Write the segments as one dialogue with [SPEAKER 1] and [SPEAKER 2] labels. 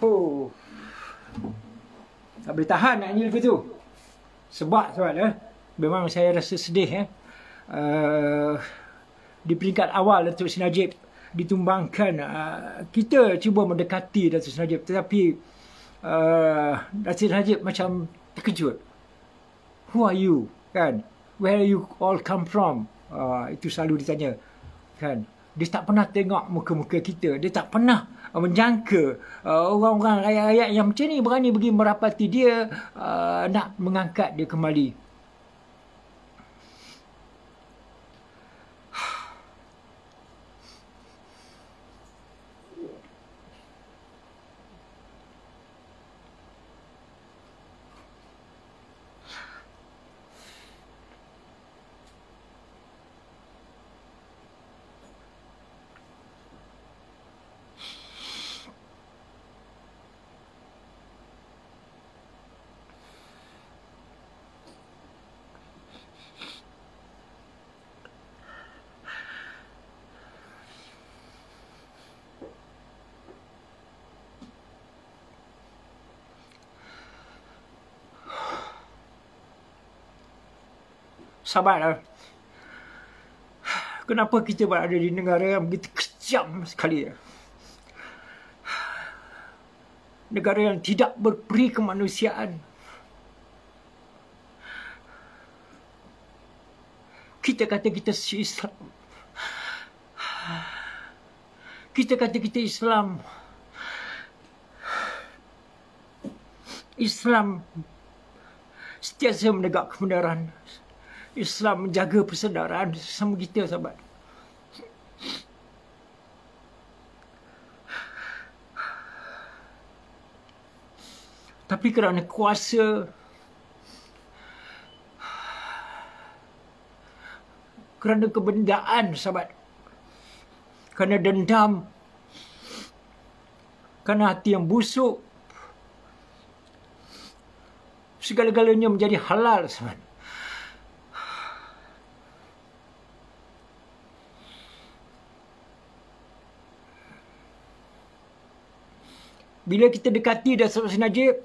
[SPEAKER 1] Oh, tak boleh tahan nak nyanyi lagu tu. Sebab memang saya rasa sedih di peringkat awal Datuk Seri Najib ditumbangkan. Kita cuba mendekati Datuk Seri Najib, tetapi Datuk Seri Najib macam terkejut. Who are you? Kan? Where you all come from? Itu selalu ditanya. Kan? Dia tak pernah tengok muka-muka kita. Dia tak pernah menjangka orang-orang rakyat-rakyat yang macam ni berani pergi merapati dia, nak mengangkat dia kembali. Sabarlah. Kenapa kita berada di negara yang begitu kejam sekali? Negara yang tidak berperi kemanusiaan. Kita kata kita Islam. Kita kata kita Islam. Islam sentiasa menegak kebenaran. Islam menjaga persaudaraan sesama kita, sahabat. Tapi kerana kuasa, kerana kebendaan, sahabat, kerana dendam, kerana hati yang busuk, segala-galanya menjadi halal, sahabat. Bila kita dekati Datuk Seri Najib,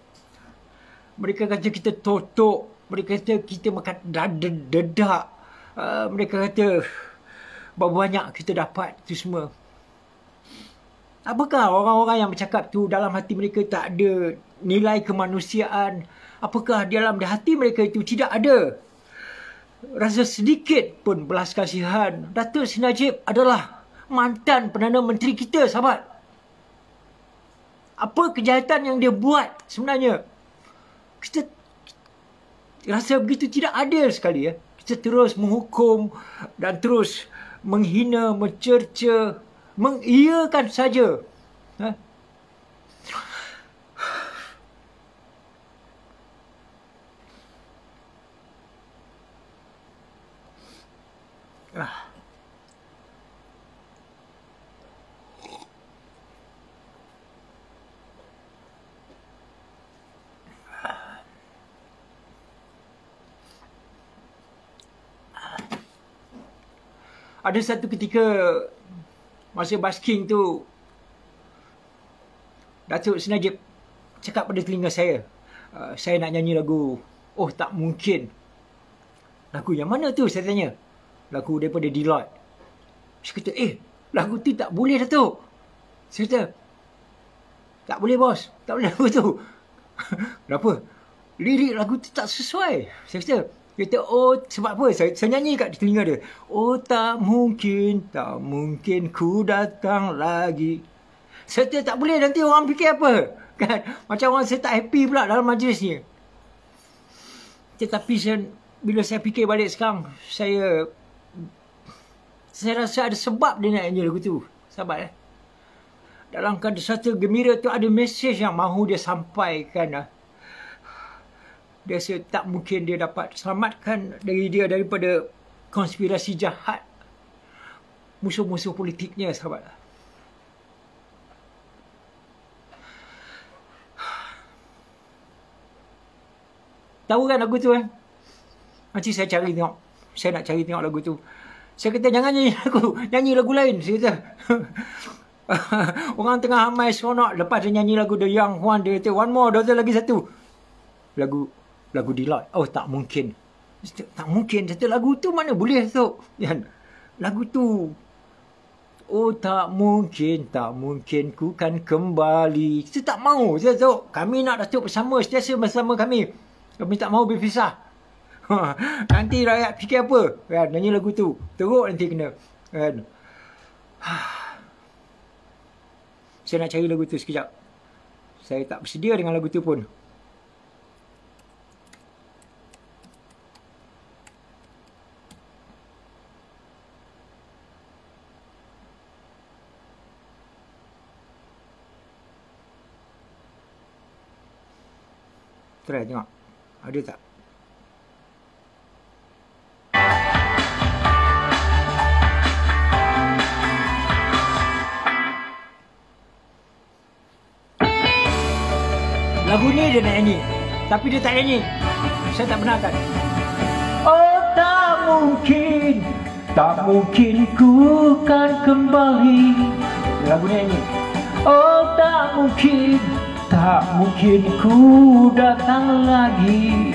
[SPEAKER 1] mereka kata kita totok, mereka kata kita makan dedak, mereka kata berapa banyak kita dapat, itu semua. Apakah orang-orang yang bercakap tu dalam hati mereka tak ada nilai kemanusiaan? Apakah dalam hati mereka itu tidak ada rasa sedikit pun belas kasihan? Datuk Seri Najib adalah mantan Perdana Menteri kita, sahabat. Apa kejahatan yang dia buat sebenarnya? Kita rasa begitu tidak adil sekali. Kita terus menghukum dan terus menghina, mencerca, mengiyakan saja. Ada satu ketika masa basking tu, Datuk Seri Najib cakap pada telinga saya nak nyanyi lagu Oh Tak Mungkin. Lagu yang mana tu, saya tanya. Lagu daripada Deloitte. Saya kata, lagu tu tak boleh, Datuk. Saya kata, tak boleh, bos. Tak boleh lagu tu. Kenapa? Lirik lagu tu tak sesuai. Saya kata, dia kata, oh, sebab apa? Saya nyanyi kat telinga dia. Oh, tak mungkin ku datang lagi. Saya kata, tak boleh, nanti orang fikir apa? Kan? Macam orang saya tak happy pula dalam majlis ni. Tetapi bila saya fikir balik sekarang, saya rasa ada sebab dia nak nyanyi lagu tu. Sahabat, dalam satu gembira tu ada mesej yang mahu dia sampaikan. Dia rasa tak mungkin dia dapat selamatkan dia daripada konspirasi jahat musuh-musuh politiknya, sahabat. Tahu kan lagu tu, Nanti saya cari tengok. Saya nak cari tengok lagu tu. Saya kata, jangan nyanyi lagu lain. Saya kata, Orang tengah amai seronok. Lepas dia nyanyi lagu The Young One, dia kata, one more, daughter lagi satu. Lagu Deloitte. Oh, tak mungkin. Tak mungkin. Satu lagu tu mana boleh, Datuk? Kan? Lagu tu. Oh, tak mungkin ku kan kembali. Kita tak mau, Datuk. Kami nak Datuk bersama, sentiasa bersama kami. Kami tak mau berpisah. Nanti rakyat fikir apa? Kan? Nyanyi lagu tu. Teruk nanti kena. Kan? Saya nak cari lagu tu sekejap. Saya tak bersedia dengan lagu tu pun. Try tengok. Ada tak? Lagu ni dia nak nyanyi. Tapi dia tak nyanyi. Saya tak benarkan. Oh, tak mungkin. Tak mungkin ku kan kembali. Lagu ni nyanyi. Oh, tak mungkin. Tak mungkin ku datang lagi.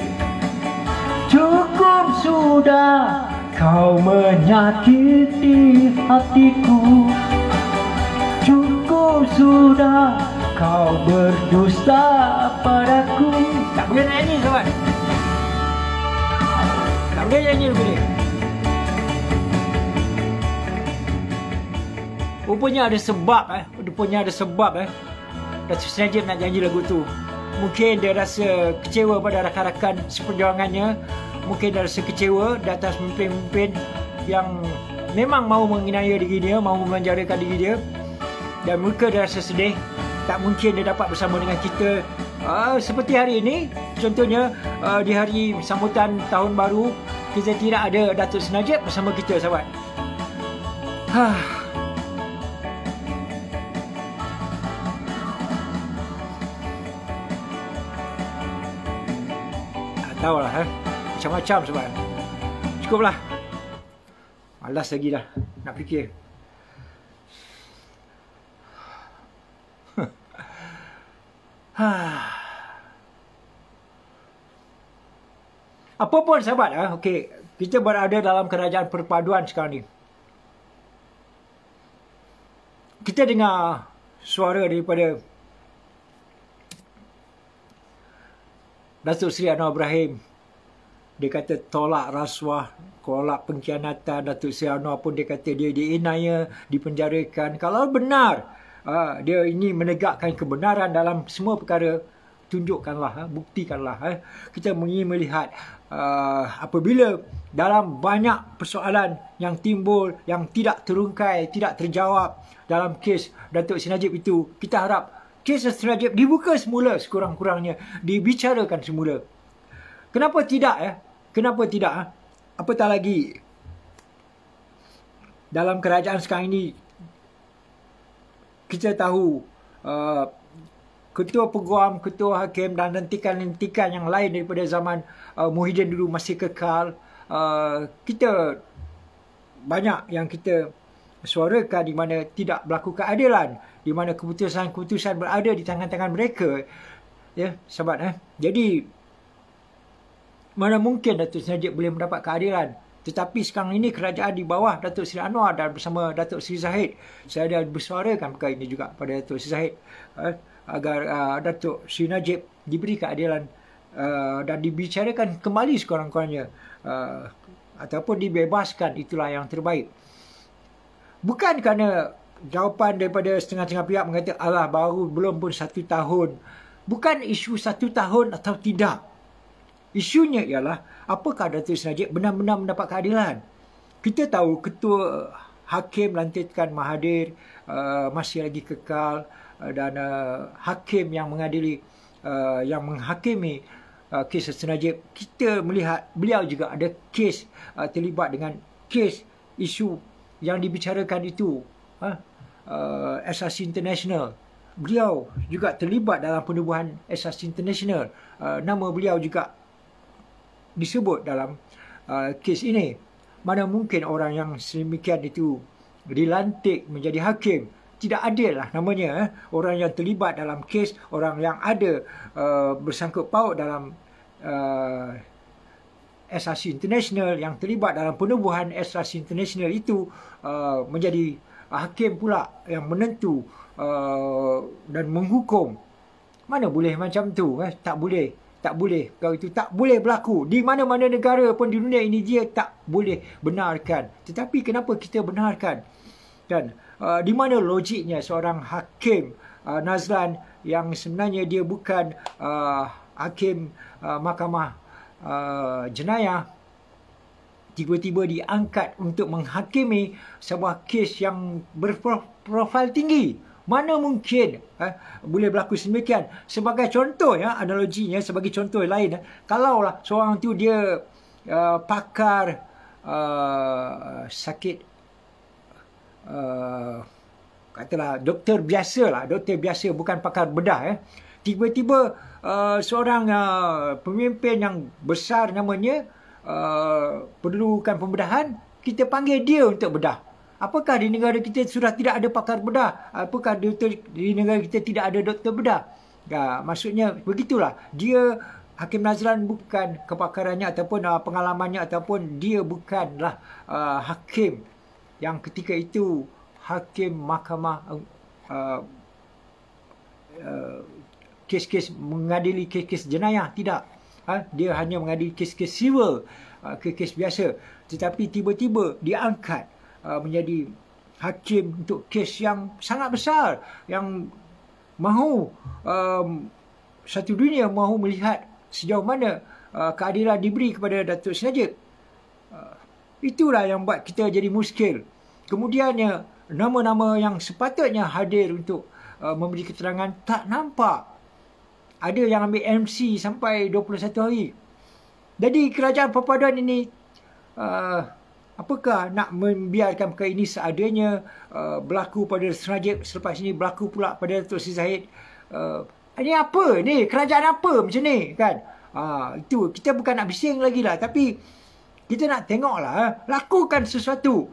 [SPEAKER 1] Cukup sudah kau menyakiti hatiku. Cukup sudah kau berdusta padaku. Tak boleh nyanyi, kawan. Tak boleh nyanyi lagu ni. Rupanya ada sebab. Rupanya ada sebab. Datuk Seri Najib nak nyanyi lagu tu. Mungkin dia rasa kecewa pada rakan-rakan seperjuangannya. Mungkin dia rasa kecewa di atas pemimpin-pemimpin yang memang mahu menginaya diri dia, mahu memenjarakan diri dia. Dan mereka dia rasa sedih. Tak mungkin dia dapat bersama dengan kita seperti hari ini. Contohnya di hari sambutan tahun baru, kita tidak ada Datuk Seri Najib bersama kita, sahabat. Tahulah, macam-macam sebab. Cukuplah. Malas lagi dah nak fikir. Apa pun, sahabat, okey, kita berada dalam kerajaan perpaduan sekarang ni. Kita dengar suara daripada Datuk Seri Anwar Ibrahim. Dia kata tolak rasuah, tolak pengkhianatan. Datuk Seri Anwar pun dia kata dia diinaya, dipenjarakan. Kalau benar dia ini menegakkan kebenaran dalam semua perkara, tunjukkanlah, buktikanlah. Kita ingin melihat apabila dalam banyak persoalan yang timbul, yang tidak terungkai, tidak terjawab dalam kes Datuk Seri Najib itu, kita harap kes Seri Najib dibuka semula sekurang-kurangnya, dibicarakan semula. Kenapa tidak? Kenapa tidak? Apatah lagi dalam kerajaan sekarang ini, kita tahu ketua peguam, ketua hakim dan lentikan-lentikan yang lain daripada zaman Muhyiddin dulu masih kekal. Kita banyak yang kita suarakan di mana tidak berlaku keadilan, di mana keputusan-keputusan berada di tangan-tangan mereka. Ya, sahabat. Jadi mana mungkin Datuk Seri Najib boleh mendapat keadilan? Tetapi sekarang ini kerajaan di bawah Datuk Seri Anwar dan bersama Datuk Seri Zahid, saya dah bersuarakan perkara ini juga pada Datuk Seri Zahid, agar Datuk Seri Najib diberi keadilan dan dibicarakan kembali sekurang-kurangnya, ataupun dibebaskan. Itulah yang terbaik. Bukan kerana jawapan daripada setengah-setengah pihak mengatakan alah baru belum pun 1 tahun. Bukan isu 1 tahun atau tidak. Isunya ialah apakah Datuk Seri Najib benar-benar mendapat keadilan. Kita tahu ketua hakim lantikan Mahathir masih lagi kekal, dan hakim yang mengadili, yang menghakimi kes Seri Najib, kita melihat beliau juga ada kes terlibat dengan kes isu yang dibicarakan itu, Asasi International. Beliau juga terlibat dalam penubuhan Asasi International. Nama beliau juga disebut dalam kes ini. Mana mungkin orang yang sedemikian itu dilantik menjadi hakim tidak adil lah namanya. Orang yang terlibat dalam kes, orang yang ada bersangkut paut dalam SRC International, yang terlibat dalam penubuhan SRC International itu menjadi hakim pula yang menentu dan menghukum. Mana boleh macam tu? Tak boleh. Tak boleh. Kalau itu tak boleh berlaku. Di mana-mana negara pun di dunia ini dia tak boleh benarkan. Tetapi kenapa kita benarkan? Kan? Di mana logiknya seorang hakim Nazlan yang sebenarnya dia bukan hakim mahkamah jenayah, tiba-tiba diangkat untuk menghakimi sebuah kes yang berprofil tinggi. Mana mungkin boleh berlaku sedemikian? Sebagai contoh ya, analoginya sebagai contoh lain, kalaulah seorang tu dia pakar sakit, katalah doktor biasa bukan pakar bedah, tiba-tiba seorang pemimpin yang besar namanya perlukan pembedahan, kita panggil dia untuk bedah. Apakah di negara kita sudah tidak ada pakar bedah? Apakah di negara kita tidak ada doktor bedah? Maksudnya begitulah. Dia, Hakim Nazlan, bukan kepakarannya ataupun pengalamannya, ataupun dia bukanlah hakim yang ketika itu hakim mahkamah kes-kes mengadili kes-kes jenayah. Tidak. Dia hanya mengadili kes-kes civil, kes-kes biasa. Tetapi tiba-tiba diangkat menjadi hakim untuk kes yang sangat besar, yang mahu satu dunia mahu melihat sejauh mana keadilan diberi kepada Datuk Seri Najib. Itulah yang buat kita jadi muskil. Kemudiannya, nama-nama yang sepatutnya hadir untuk memberi keterangan tak nampak. Ada yang ambil MC sampai 21 hari. Jadi kerajaan perpaduan ini apakah nak membiarkan perkara ini seadanya berlaku pada Seri Najib, selepas ini berlaku pula pada Datuk Seri Zahid? Ini apa ni? Kerajaan apa macam ni kan? Itu kita bukan nak bising lagi lah, tapi kita nak tengoklah, lakukan sesuatu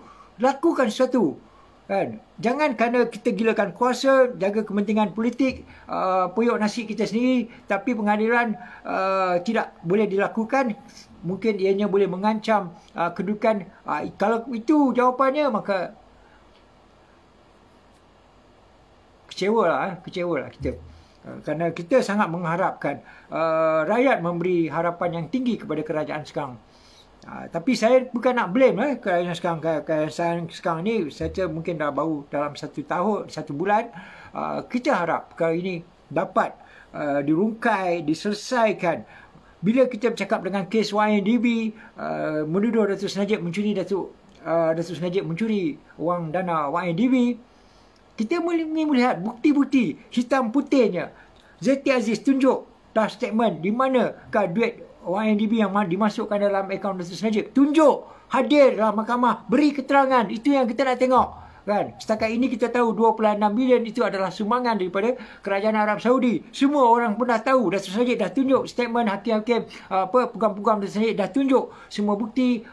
[SPEAKER 1] kan. Jangan kerana kita gilakan kuasa, jaga kepentingan politik, puyuk nasib kita sendiri, tapi pengadilan tidak boleh dilakukan. Mungkin ianya boleh mengancam kedudukan. Kalau itu jawapannya, maka kecewa lah kita. Kerana kita sangat mengharapkan rakyat memberi harapan yang tinggi kepada kerajaan sekarang. Tapi saya bukan nak blame kerajaan sekarang. Kerajaan sekarang ni saya mungkin dah baru dalam 1 tahun, 1 bulan. Kita harap perkara ini dapat dirungkai, diselesaikan. Bila kita bercakap dengan kes YNDB, menuduh Datuk Seri Najib mencuri Datuk Seri Najib mencuri wang dana YNDB, kita melihat bukti-bukti hitam putihnya. Zeti Aziz tunjuk dah statement di manakah duit YNDB yang dimasukkan dalam akaun Datuk Seri Najib. Tunjuk, hadir dalam mahkamah, beri keterangan. Itu yang kita nak tengok. Kan? Setakat ini kita tahu 26 bilion itu adalah sumbangan daripada kerajaan Arab Saudi. Semua orang pun dah tahu. Datuk Seri Najib dah tunjuk statement hakim-hakim, peguam-peguam Datuk Seri Najib dah tunjuk semua bukti.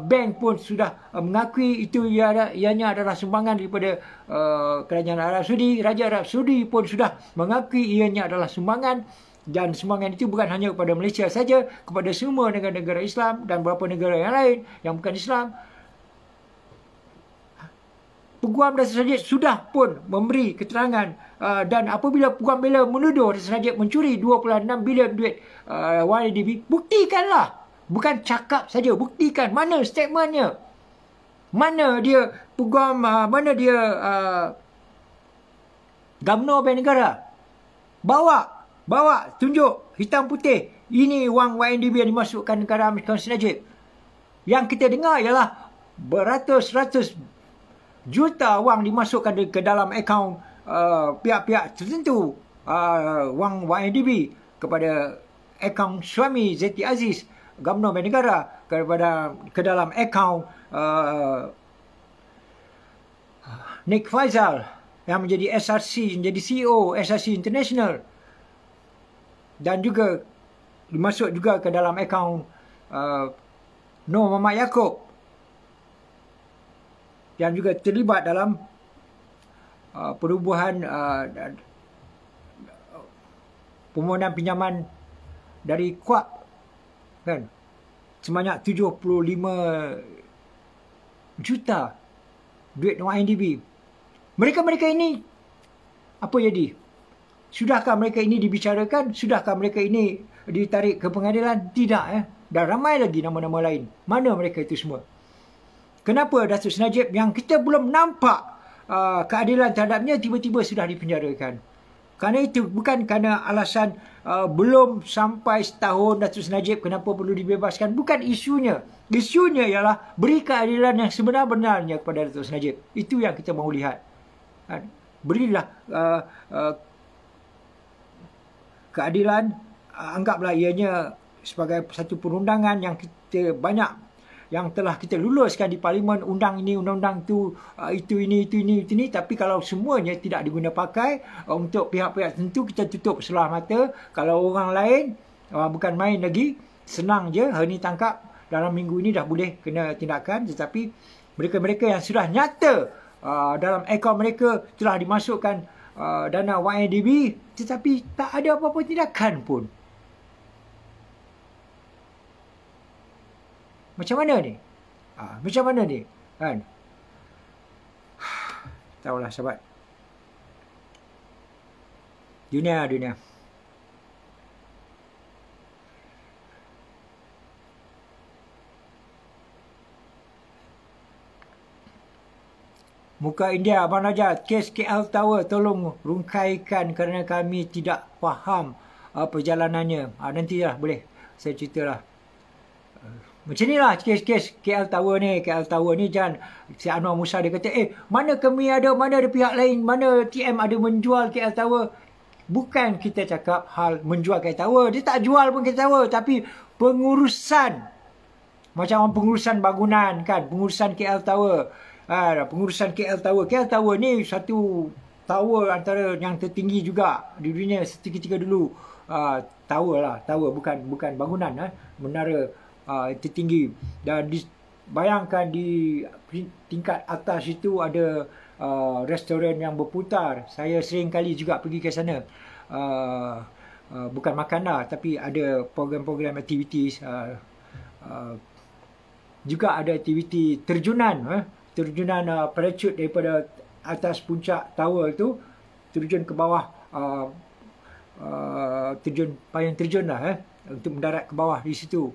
[SPEAKER 1] Bank pun sudah mengakui itu ianya adalah sumbangan daripada kerajaan Arab Saudi. Raja Arab Saudi pun sudah mengakui ianya adalah sumbangan. Dan sumbangan itu bukan hanya kepada Malaysia saja, kepada semua negara-negara Islam dan beberapa negara yang lain yang bukan Islam. Peguam Datuk Seri Najib sudah pun memberi keterangan, dan apabila peguam bela menuduh Datuk Seri Najib mencuri 26 bilion duit YNDB, buktikanlah. Bukan cakap saja, buktikan. Mana statementnya? Mana dia peguam, mana dia Gamno Bank Negara? Bawa, tunjuk hitam putih. Ini wang YNDB yang dimasukkan ke dalam akaun Seri Najib. Yang kita dengar ialah beratus-ratus juta wang dimasukkan ke dalam akaun pihak-pihak tertentu, wang YNDB kepada akaun suami Zeti Aziz, Gamno Bank Negara, ke dalam akaun Nick Faizal yang menjadi SRC, menjadi CEO SRC International, dan juga dimasuk juga ke dalam akaun Nur Muhammad Yaakob yang juga terlibat dalam perubahan permohonan pinjaman dari Kuab kan sebanyak 75 juta duit YNDB. Mereka ini apa jadi? Sudahkah mereka ini dibicarakan? Sudahkah mereka ini ditarik ke pengadilan? Tidak. Dan ramai lagi nama-nama lain. Mana mereka itu semua? Kenapa Datuk Seri Najib yang kita belum nampak keadilan terhadapnya tiba-tiba sudah dipenjarakan? Kerana itu bukan kerana alasan belum sampai setahun Datuk Seri Najib kenapa perlu dibebaskan. Bukan isunya. Isunya ialah beri keadilan yang sebenar-benarnya kepada Datuk Seri Najib. Itu yang kita mahu lihat. Berilah keadilan, anggaplah ianya sebagai satu perundangan yang kita banyak yang telah kita luluskan di parlimen, undang ini, undang-undang itu, itu ini. Tapi kalau semuanya tidak diguna pakai untuk pihak-pihak tertentu, kita tutup sebelah mata. Kalau orang lain, bukan main lagi, senang je, hari ni tangkap, dalam minggu ini dah boleh kena tindakan. Tetapi mereka-mereka yang sudah nyata dalam akaun mereka telah dimasukkan dana YNDB, tetapi tak ada apa-apa tindakan pun. Macam mana ni? Macam mana ni? Kan? Tahulah sahabat. Dunia. Muka India, Abang Najat, kes KL Tower tolong rungkaikan kerana kami tidak faham perjalanannya. Nantilah boleh saya ceritalah. Macam inilah kes-kes KL Tower ni. KL Tower ni jangan si Anwar Musa dia kata, mana kami ada, mana ada pihak lain, mana TM ada menjual KL Tower. Bukan kita cakap hal menjual KL Tower. Dia tak jual pun KL Tower. Tapi pengurusan. Macam pengurusan bangunan kan. Pengurusan KL Tower. Pengurusan KL Tower. KL Tower ni satu tower antara yang tertinggi juga di dunia seketika dulu. Tower lah. Tower bukan bangunan. Menara tertinggi. Dan bayangkan di tingkat atas itu ada restoran yang berputar. Saya sering kali juga pergi ke sana. Bukan makan lah, tapi ada program-program aktiviti. Juga ada aktiviti terjunan. Terjunan parachute daripada atas puncak tower itu. Terjun ke bawah. Payung terjun lah. Untuk mendarat ke bawah di situ.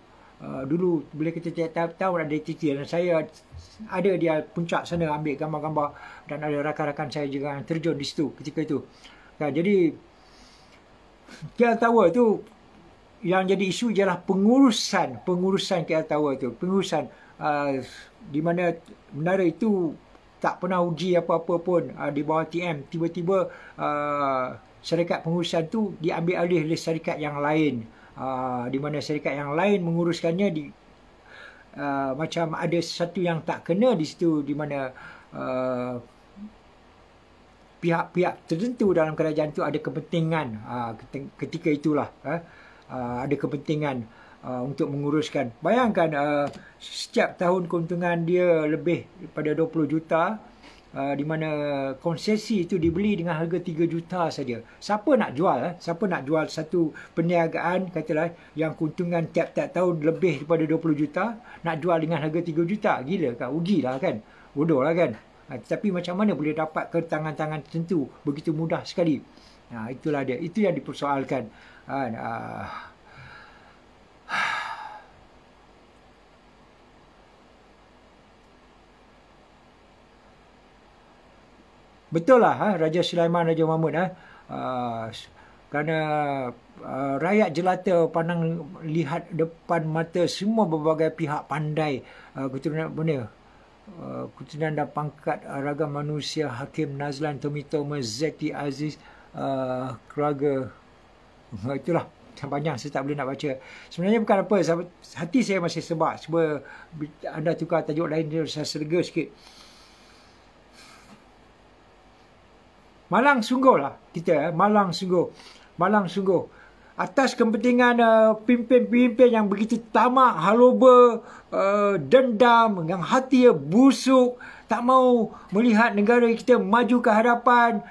[SPEAKER 1] Dulu bila kita tiap tahun ada aktiviti dan saya ada di puncak sana ambil gambar-gambar dan ada rakan-rakan saya juga yang terjun di situ ketika itu. Jadi KL Tower tu yang jadi isu ialah pengurusan KL Tower tu, pengurusan di mana menara itu tak pernah uji apa-apa pun di bawah TM. Tiba-tiba syarikat pengurusan tu diambil alih oleh syarikat yang lain. Di mana syarikat yang lain menguruskannya macam ada sesuatu yang tak kena di situ, di mana pihak-pihak tertentu dalam kerajaan itu ada kepentingan ketika itulah ada kepentingan untuk menguruskan. Bayangkan setiap tahun keuntungan dia lebih daripada 20 juta. Di mana konsesi itu dibeli dengan harga 3 juta saja. Siapa nak jual? Siapa nak jual satu perniagaan katalah yang keuntungan tiap-tiap tahun lebih daripada 20 juta, nak jual dengan harga 3 juta? Gila kan? Rugilah kan? Bodoh lah kan? Tapi macam mana boleh dapat ke tangan-tangan tertentu begitu mudah sekali? Itulah dia. Itu yang dipersoalkan. Betul lah Raja Sulaiman, Raja Mahmud kerana rakyat jelata pandang lihat depan mata semua berbagai pihak pandai keturunan keturunan dan pangkat ragam manusia, Hakim Nazlan, Tommy Thomas, Zeti Aziz, keluarga. Itulah panjang, saya tak boleh nak baca. Sebenarnya bukan apa, hati saya masih sebab. Cuba anda tukar tajuk lain, saya serga sikit. Malang sungguh lah kita, malang sungguh. atas kepentingan pimpin-pimpin yang begitu tamak, haloba, dendam, yang hati busuk, tak mau melihat negara kita maju ke hadapan.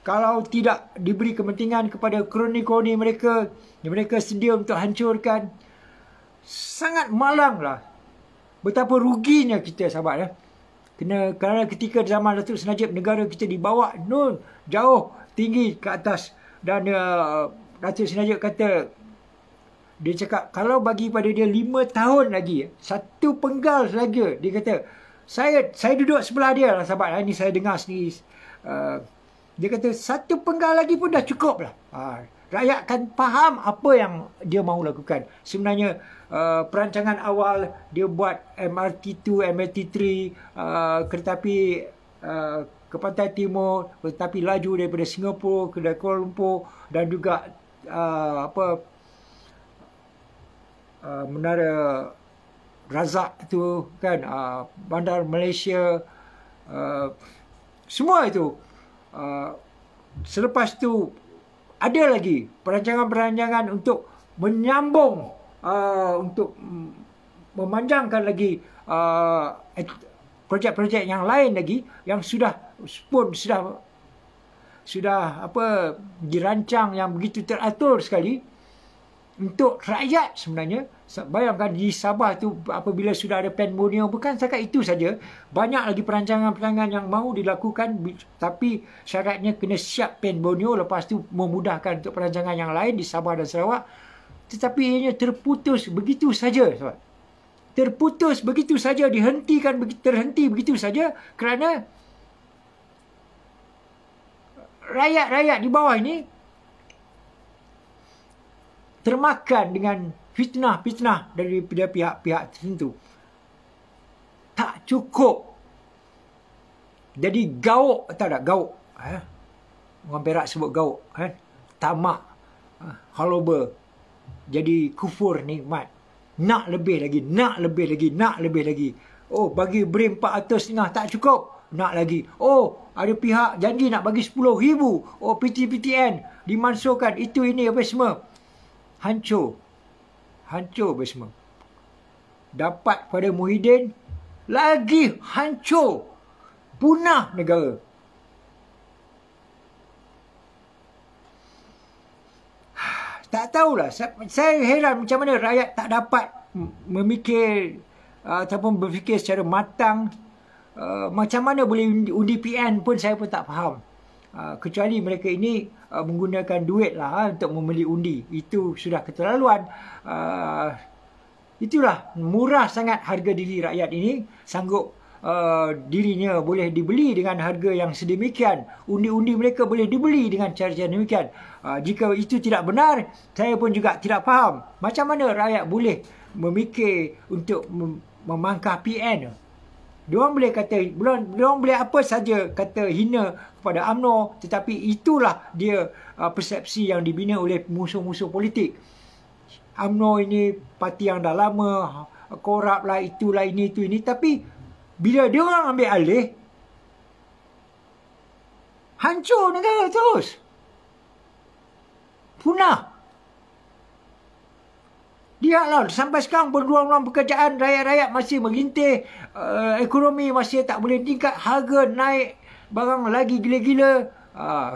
[SPEAKER 1] Kalau tidak diberi kepentingan kepada kroni-kroni mereka, mereka sedia untuk hancurkan. Sangat malanglah. Betapa ruginya kita, sahabat ya. Kerana ketika zaman Datuk Seri Najib, negara kita dibawa jauh tinggi ke atas. Dan Datuk Seri Najib kata, dia cakap, kalau bagi pada dia 5 tahun lagi, 1 penggal lagi, dia kata, saya duduk sebelah dia lah, sahabat. Ini saya dengar sendiri. Dia kata, 1 penggal lagi pun dah cukup lah. Rakyat akan faham apa yang dia mahu lakukan. Sebenarnya, perancangan awal dia buat MRT2, MRT3, kereta api ke pantai timur, kereta api laju daripada Singapura ke Kuala Lumpur, dan juga Menara Razak tu kan, bandar Malaysia, semua itu. Selepas tu ada lagi perancangan-perancangan untuk menyambung, untuk memanjangkan lagi projek-projek yang lain lagi yang sudah dirancang yang begitu teratur sekali untuk rakyat sebenarnya. Bayangkan di Sabah tu apabila sudah ada plan Borneo, bukan setakat itu saja, banyak lagi perancangan-perancangan yang mahu dilakukan, tapi syaratnya kena siap plan Borneo, lepas tu memudahkan untuk perancangan yang lain di Sabah dan Sarawak. Tetapi ianya terputus begitu saja, sahabat. Terputus begitu saja, terhenti begitu saja kerana rakyat-rakyat di bawah ini termakan dengan fitnah-fitnah daripada pihak-pihak tertentu. Tak cukup. Jadi gauk, tahu tak gauk? Orang Perak sebut gauk. Tamak, haloba. Jadi kufur nikmat. Nak lebih lagi, nak lebih lagi, nak lebih lagi. Oh, bagi BRIM 400.5 tak cukup. Nak lagi. Oh, ada pihak janji nak bagi 10,000. Oh, PTPTN dimansurkan. Itu ini apa semua. Hancur. Hancur apa semua. Dapat pada Muhyiddin, lagi hancur. Punah negara. Tak tahulah. Saya heran macam mana rakyat tak dapat memikir ataupun berfikir secara matang. Macam mana boleh undi PN pun saya pun tak faham. Kecuali mereka ini menggunakan duit lah untuk membeli undi. Itu sudah keterlaluan. Itulah murah sangat harga diri rakyat ini. Sanggup dirinya boleh dibeli dengan harga yang sedemikian. Undi-undi mereka boleh dibeli dengan cara-cara demikian. Jika itu tidak benar, saya pun juga tidak faham. Macam mana rakyat boleh memikir untuk memangkah PN? Diorang boleh kata, diorang boleh apa saja kata hina kepada UMNO, tetapi itulah dia persepsi yang dibina oleh musuh-musuh politik. UMNO ini parti yang dah lama, korup lah, itulah, ini, itu, ini. Tapi bila diorang ambil alih, hancur negara terus. Punah. Lihatlah, sampai sekarang berluang-luang pekerjaan, rakyat-rakyat masih merintih, ekonomi masih tak boleh tingkat, harga naik, barang lagi gila-gila.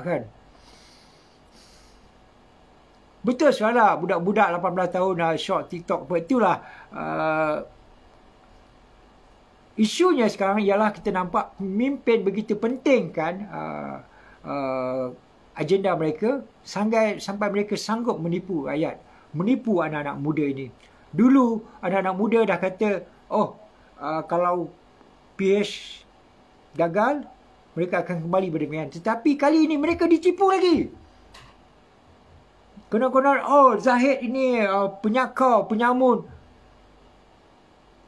[SPEAKER 1] Kan? Betul salah budak-budak 18 tahun short TikTok. Itulah isunya sekarang ialah kita nampak pemimpin begitu penting kan agenda mereka sampai mereka sanggup menipu rakyat, menipu anak-anak muda ini. Dulu anak-anak muda dah kata, kalau PH gagal, mereka akan kembali berdemikian. Tetapi kali ini mereka ditipu lagi. Konon-konon, Zahid ini penyakau, penyamun.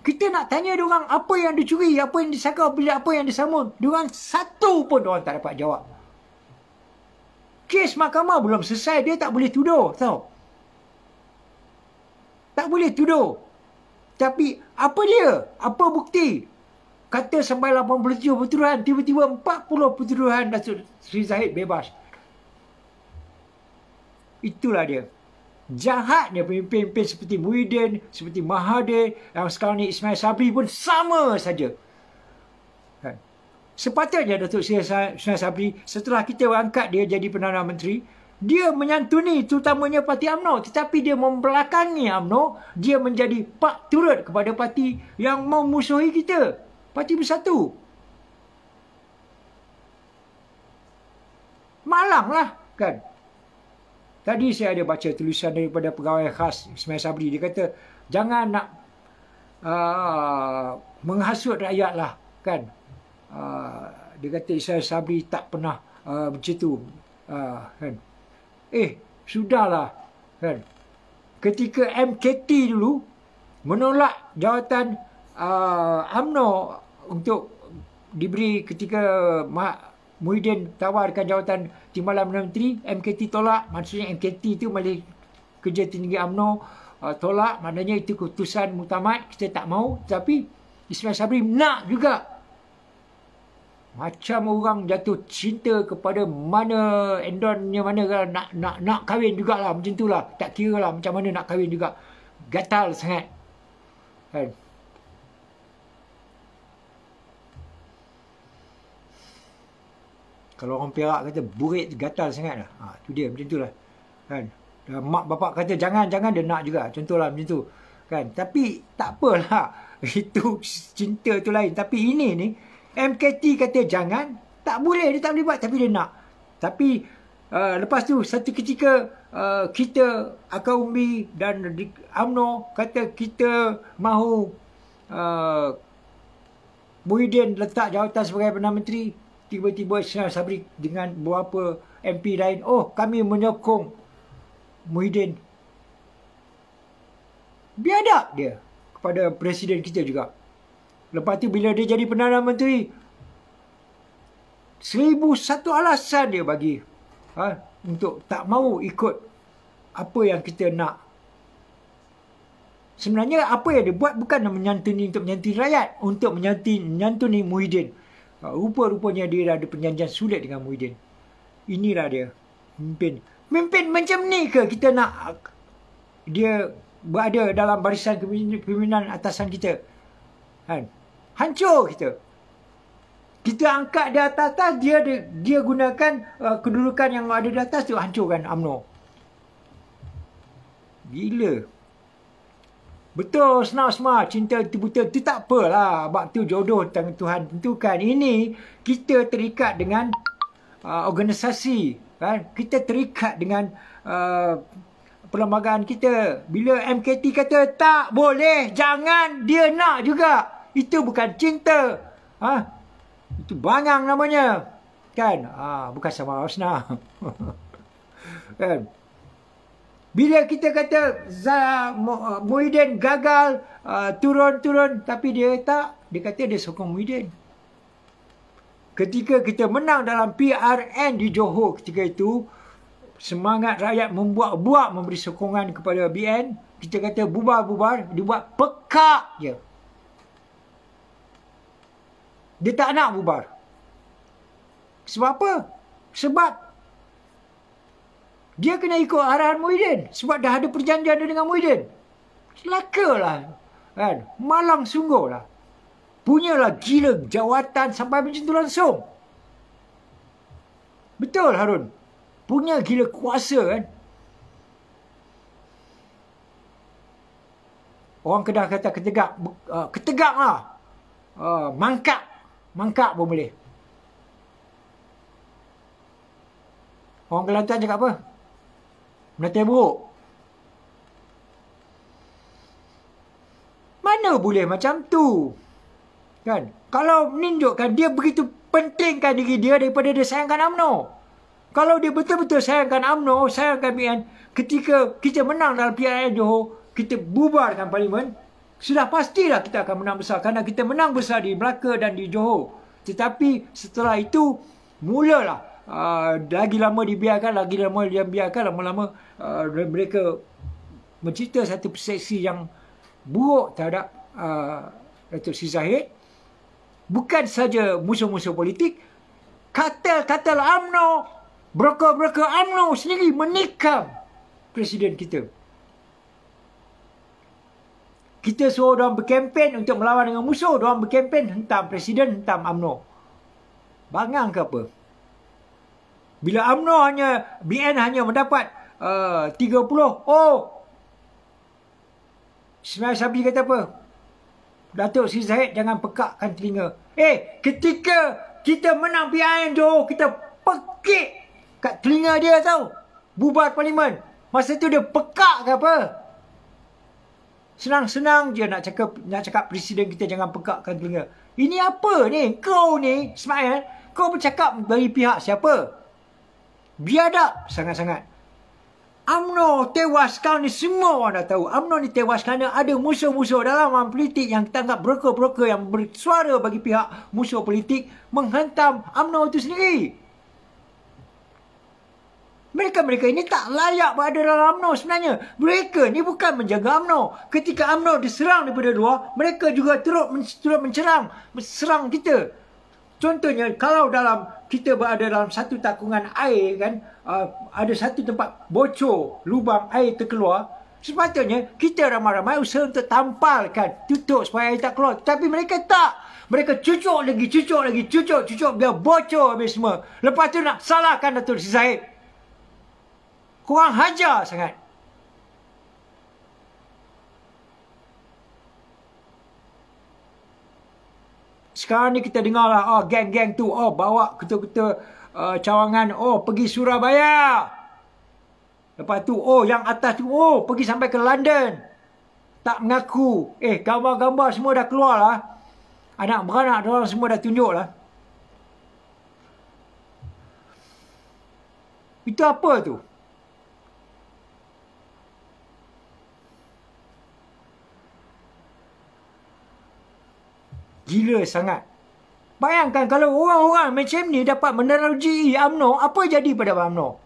[SPEAKER 1] Kita nak tanya diorang apa yang dicuri, apa yang disakau, apa yang disamun. Diorang satu pun diorang tak dapat jawab. Kes mahkamah belum selesai, dia tak boleh tuduh, tahu? Tak boleh tuduh. Tapi apa dia? Apa bukti? Kata sampai 87 pertuduhan, tiba-tiba 40 pertuduhan Datuk Seri Zahid bebas. Itulah dia. Jahatnya pemimpin-pemimpin seperti Muhyiddin, seperti Mahathir, yang sekarang ni Ismail Sabri pun sama saja. Kan? Sepatutnya Datuk Seri Ismail Sabri, setelah kita angkat dia jadi Perdana Menteri, dia menyantuni terutamanya parti UMNO. Tetapi dia membelakangi UMNO, dia menjadi pak turut kepada parti yang memusuhi kita. Parti Bersatu. Malanglah, kan? Tadi saya ada baca tulisan daripada pegawai khas Ismail Sabri. Dia kata, jangan nak menghasut rakyat lah, kan? Dia kata Ismail Sabri tak pernah macam tu. Kan? Sudahlah. Kan? Ketika MKT dulu menolak jawatan UMNO untuk diberi ketika Muhyiddin tawarkan jawatan Timbalan Perdana Menteri, MKT tolak. Maksudnya MKT itu Majlis Kerja Tinggi UMNO tolak. Maknanya itu keputusan muktamad, kita tak mau. Tapi Ismail Sabri nak juga. Macam orang jatuh cinta kepada mana endonnya mana, nak kahwin jugalah. Macam itulah. Tak kira lah macam mana nak kahwin juga. Gatal sangat. Kan? Kalau orang Perak kata burit gatal sangat lah. Tu dia macam itulah. Kan? Mak bapak kata jangan dia nak juga. Contohlah macam tu. Kan? Tapi tak apalah. Itu cinta tu lain. Tapi ini ni MKT kata jangan, tak boleh, dia tak boleh buat, tapi dia nak. Tapi lepas tu satu ketika kita Akar Umbi dan UMNO kata kita mahu Muhyiddin letak jawatan sebagai Perdana Menteri. Tiba-tiba Ismail Sabri dengan beberapa MP lain, kami menyokong Muhyiddin. Biadab dia kepada Presiden kita juga. Lepas tu bila dia jadi Perdana Menteri, 1001 alasan dia bagi untuk tak mahu ikut apa yang kita nak. Sebenarnya apa yang dia buat bukan menyantuni untuk menyantuni rakyat, untuk menyantuni Muhyiddin. Rupa-rupanya dia ada perjanjian sulit dengan Muhyiddin. Inilah dia pemimpin. Pemimpin macam ni ke kita nak dia berada dalam barisan kepimpinan atasan kita? Kan? Hancur kita. Kita angkat di atas, dia gunakan kedudukan yang ada di atas tu, hancurkan UMNO. Gila. Betul, senang-senang cinta itu betul. Itu tak apalah. Sebab tu jodoh Tuhan tentukan. Ini kita terikat dengan organisasi. Kan? Kita terikat dengan perlembagaan kita. Bila MKT kata tak boleh, jangan, dia nak juga. Itu bukan cinta. Itu bangang namanya. Kan? Bukan sama Husna. Kan? Bila kita kata Muhyiddin gagal, turun, tapi dia tak. Dia kata dia sokong Muhyiddin. Ketika kita menang dalam PRN di Johor ketika itu, semangat rakyat membuat-buat memberi sokongan kepada BN. Kita kata bubar-bubar, dia buat pekak je. Dia tak nak bubar. Sebab apa? Sebab dia kena ikut arahan Muhyiddin. Sebab dah ada perjanjian dia dengan Muhyiddin. Celakalah. Kan? Malang sungguh lah. Punyalah gila jawatan sampai macam tu langsung. Betul Harun. Punya gila kuasa kan. Orang Kedah kata ketegak. Ketegak lah. Mangkak. Mangkak pun boleh. Orang Kelantan cakap apa? Menatai buruk. Mana boleh macam tu? Kan? Kalau menunjukkan dia begitu pentingkan diri dia daripada dia sayangkan UMNO. Kalau dia betul-betul sayangkan UMNO, sayangkan BN, ketika kita menang dalam PRN Johor, kita bubarkan parlimen, sudah pastilah kita akan menang besar. Kerana kita menang besar di Melaka dan di Johor. Tetapi setelah itu, mulalah. Lagi lama dibiarkan, lama-lama mereka mencipta satu persepsi yang buruk terhadap Datuk Seri Zahid. Bukan saja musuh-musuh politik, kartel-kartel UMNO, broker-broker UMNO sendiri menikam presiden kita. Kita suruh diorang berkempen untuk melawan dengan musuh. Diorang berkempen hentam presiden, hentam UMNO. Bangang ke apa? Bila BN hanya mendapat 30. Ismail Sabri kata apa? Datuk Seri Zahid jangan pekakkan telinga. Ketika kita menang PIN Johor, kita pekik kat telinga dia tau. Bubar parlimen. Masa tu dia pekak ke apa? Senang-senang je nak cakap presiden kita jangan pekakkan telinga. Ini apa ni? Kau ni, Ismail, kau bercakap dari pihak siapa? Biadab sangat-sangat. UMNO tewas sekarang ni semua orang dah tahu. UMNO ni tewas kerana ada musuh-musuh dalam politik yang kita anggap broker-broker yang bersuara bagi pihak musuh politik menghantam UMNO itu sendiri. Mereka-mereka ini tak layak berada dalam UMNO sebenarnya. Mereka ni bukan menjaga UMNO. Ketika UMNO diserang daripada luar, mereka juga turut serang kita. Contohnya, kalau kita berada dalam satu takungan air kan, ada satu tempat bocor, lubang air terkeluar, sepatutnya kita ramai-ramai usaha untuk tampalkan, tutup supaya air tak keluar. Tapi mereka tak. Mereka cucuk lagi, biar bocor habis semua. Lepas tu nak salahkan Datuk Seri Zahid. Kurang hajar sangat. Sekarang ni kita dengar lah, geng-geng tu, bawa ketua-ketua cawangan, pergi Surabaya. Lepas tu, yang atas tu, pergi sampai ke London. Tak mengaku. Gambar-gambar semua dah keluar lah. Anak beranak diorang semua dah tunjuk lah. Itu apa tu? Gila sangat. Bayangkan kalau orang-orang macam ni dapat menerajui UMNO, apa jadi pada UMNO?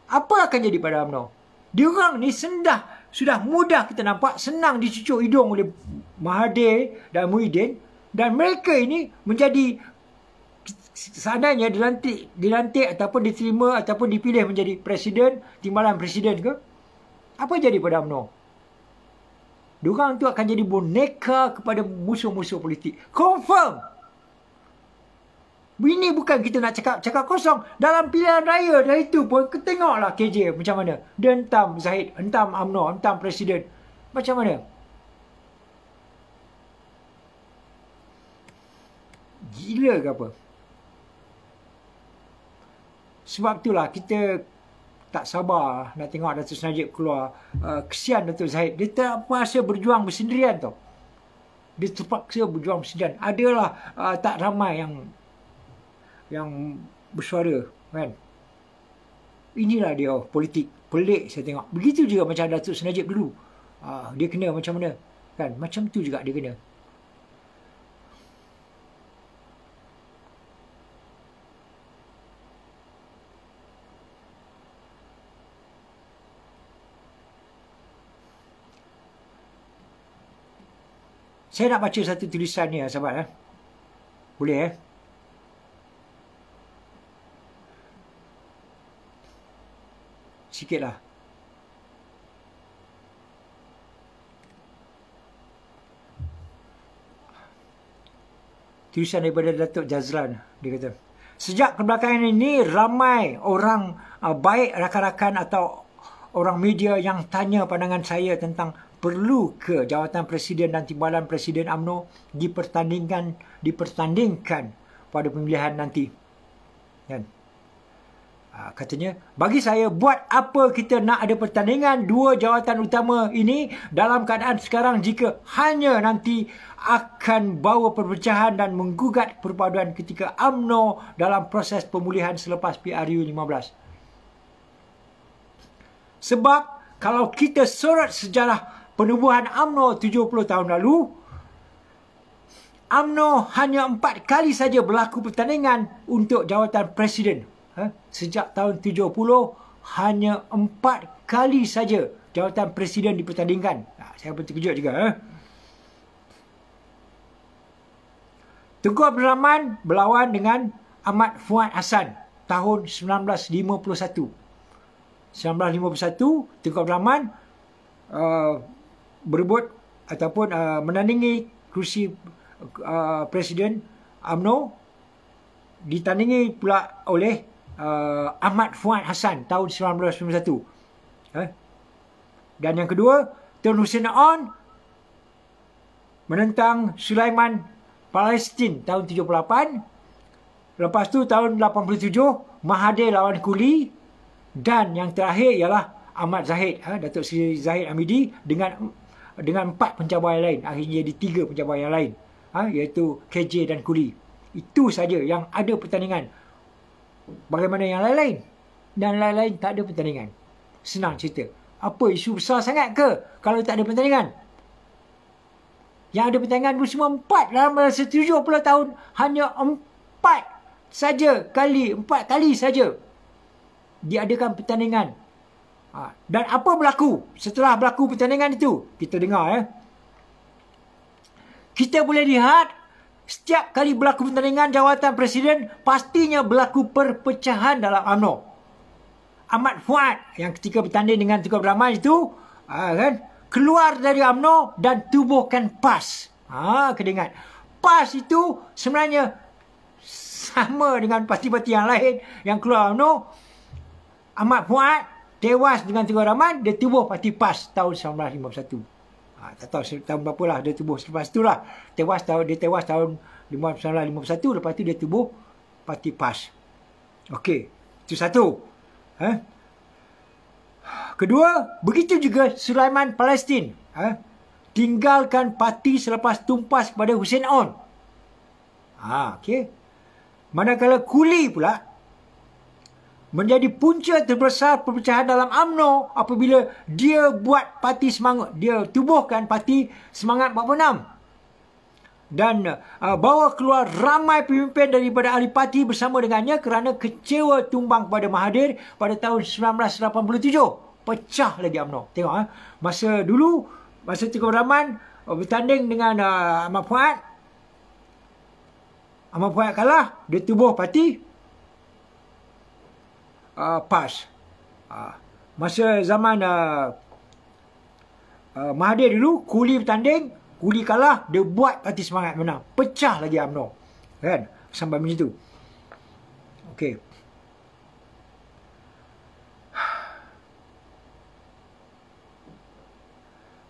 [SPEAKER 1] Apa akan jadi pada UMNO? Diorang ni sudah mudah kita nampak, senang dicucuk hidung oleh Mahathir dan Muhyiddin. Dan mereka ini menjadi, seandainya dilantik ataupun diterima ataupun dipilih menjadi presiden, timbalan presiden ke, apa jadi pada UMNO? Diorang tu akan jadi boneka kepada musuh-musuh politik. Confirm. Ini bukan kita nak cakap kosong. Dalam pilihan raya dah itu pun, tengoklah KJ macam mana. Dia hentam Zahid, hentam UMNO, hentam presiden. Macam mana? Gila ke apa? Sebab itulah kita tak sabar nak tengok Datuk Seri Najib keluar. Kesian Datuk Zahid. Dia terpaksa berjuang bersendirian tau. Dia terpaksa berjuang bersendirian. Adalah tak ramai yang bersuara kan. Inilah dia politik. Pelik saya tengok. Begitu juga macam Datuk Seri Najib dulu. Dia kena macam mana kan. Macam tu juga dia kena. Saya nak baca satu tulisan ni sahabat. Boleh sikitlah. Tulisan daripada Datuk Jazlan. Dia kata, sejak kebelakangan ini ramai orang baik rakan-rakan atau orang media yang tanya pandangan saya tentang perlu ke jawatan presiden dan timbalan presiden UMNO dipertandingkan pada pemilihan nanti. Kan? Katanya, bagi saya, buat apa kita nak ada pertandingan dua jawatan utama ini dalam keadaan sekarang jika hanya nanti akan bawa perpecahan dan menggugat perpaduan ketika UMNO dalam proses pemulihan selepas PRU 15. Sebab kalau kita sorot sejarah penubuhan UMNO 70 tahun lalu, UMNO hanya 4 kali saja berlaku pertandingan untuk jawatan presiden. Sejak tahun 70, hanya 4 kali saja jawatan presiden dipertandingkan. Saya pun terkejut juga. Tunku Abdul Rahman berlawan dengan Ahmad Fuad Hassan tahun 1951. 1951, Tengku Abdul Rahman berebut ataupun menandingi kursi Presiden UMNO, ditandingi pula oleh Ahmad Fuad Hassan tahun 1991. Dan yang kedua, Tun Hussein On menentang Sulaiman Palestin tahun 78. Lepas tu tahun 87, Mahathir lawan Kuli. Dan yang terakhir ialah Ahmad Zahid, Datuk Seri Zahid Hamidi dengan 4 pencabar yang lain. Akhirnya jadi 3 pencabar yang lain, iaitu KJ dan Kuli. Itu saja yang ada pertandingan. Bagaimana yang lain-lain? Dan lain-lain tak ada pertandingan. Senang cerita. Apa isu besar sangat ke kalau tak ada pertandingan? Yang ada pertandingan itu semua 4 dalam 70 tahun. Hanya 4 kali saja diadakan pertandingan. Dan apa berlaku setelah berlaku pertandingan itu? Kita dengar. Kita boleh lihat setiap kali berlaku pertandingan jawatan Presiden, pastinya berlaku perpecahan dalam UMNO. Ahmad Fuad yang ketika bertanding dengan Tengku Abdul Rahman itu keluar dari UMNO dan tubuhkan PAS. Kena ingat, PAS itu sebenarnya sama dengan parti-parti yang lain yang keluar UMNO. Ahmad Fuad tewas dengan Tengku Abdul Rahman, dia tubuh parti PAS tahun 1951. Tak tahu tahun berapa lah dia tubuh selepas tu lah. Dia tewas tahun 1951. Lepas tu dia tubuh parti PAS. Okey, itu satu. Kedua, begitu juga Sulaiman Palestin tinggalkan parti selepas tumpas kepada Hussein On. Okey. Manakala Kuli pula menjadi punca terbesar perpecahan dalam UMNO apabila dia buat parti semangat. Dia tubuhkan parti Semangat 46. Dan bawa keluar ramai pemimpin daripada ahli parti bersama dengannya kerana kecewa tumbang kepada Mahathir pada tahun 1987. Pecah lagi UMNO. Tengok masa dulu, masa Tengku Abdul Rahman bertanding dengan Ahmad Fuad. Ahmad Fuad kalah, dia tubuh parti PAS. Masa zaman Mahathir dulu, Kuli bertanding, Kuli kalah, dia buat parti Semangat menang. Pecah lagi UMNO. Kan? Sampai macam tu. Okey.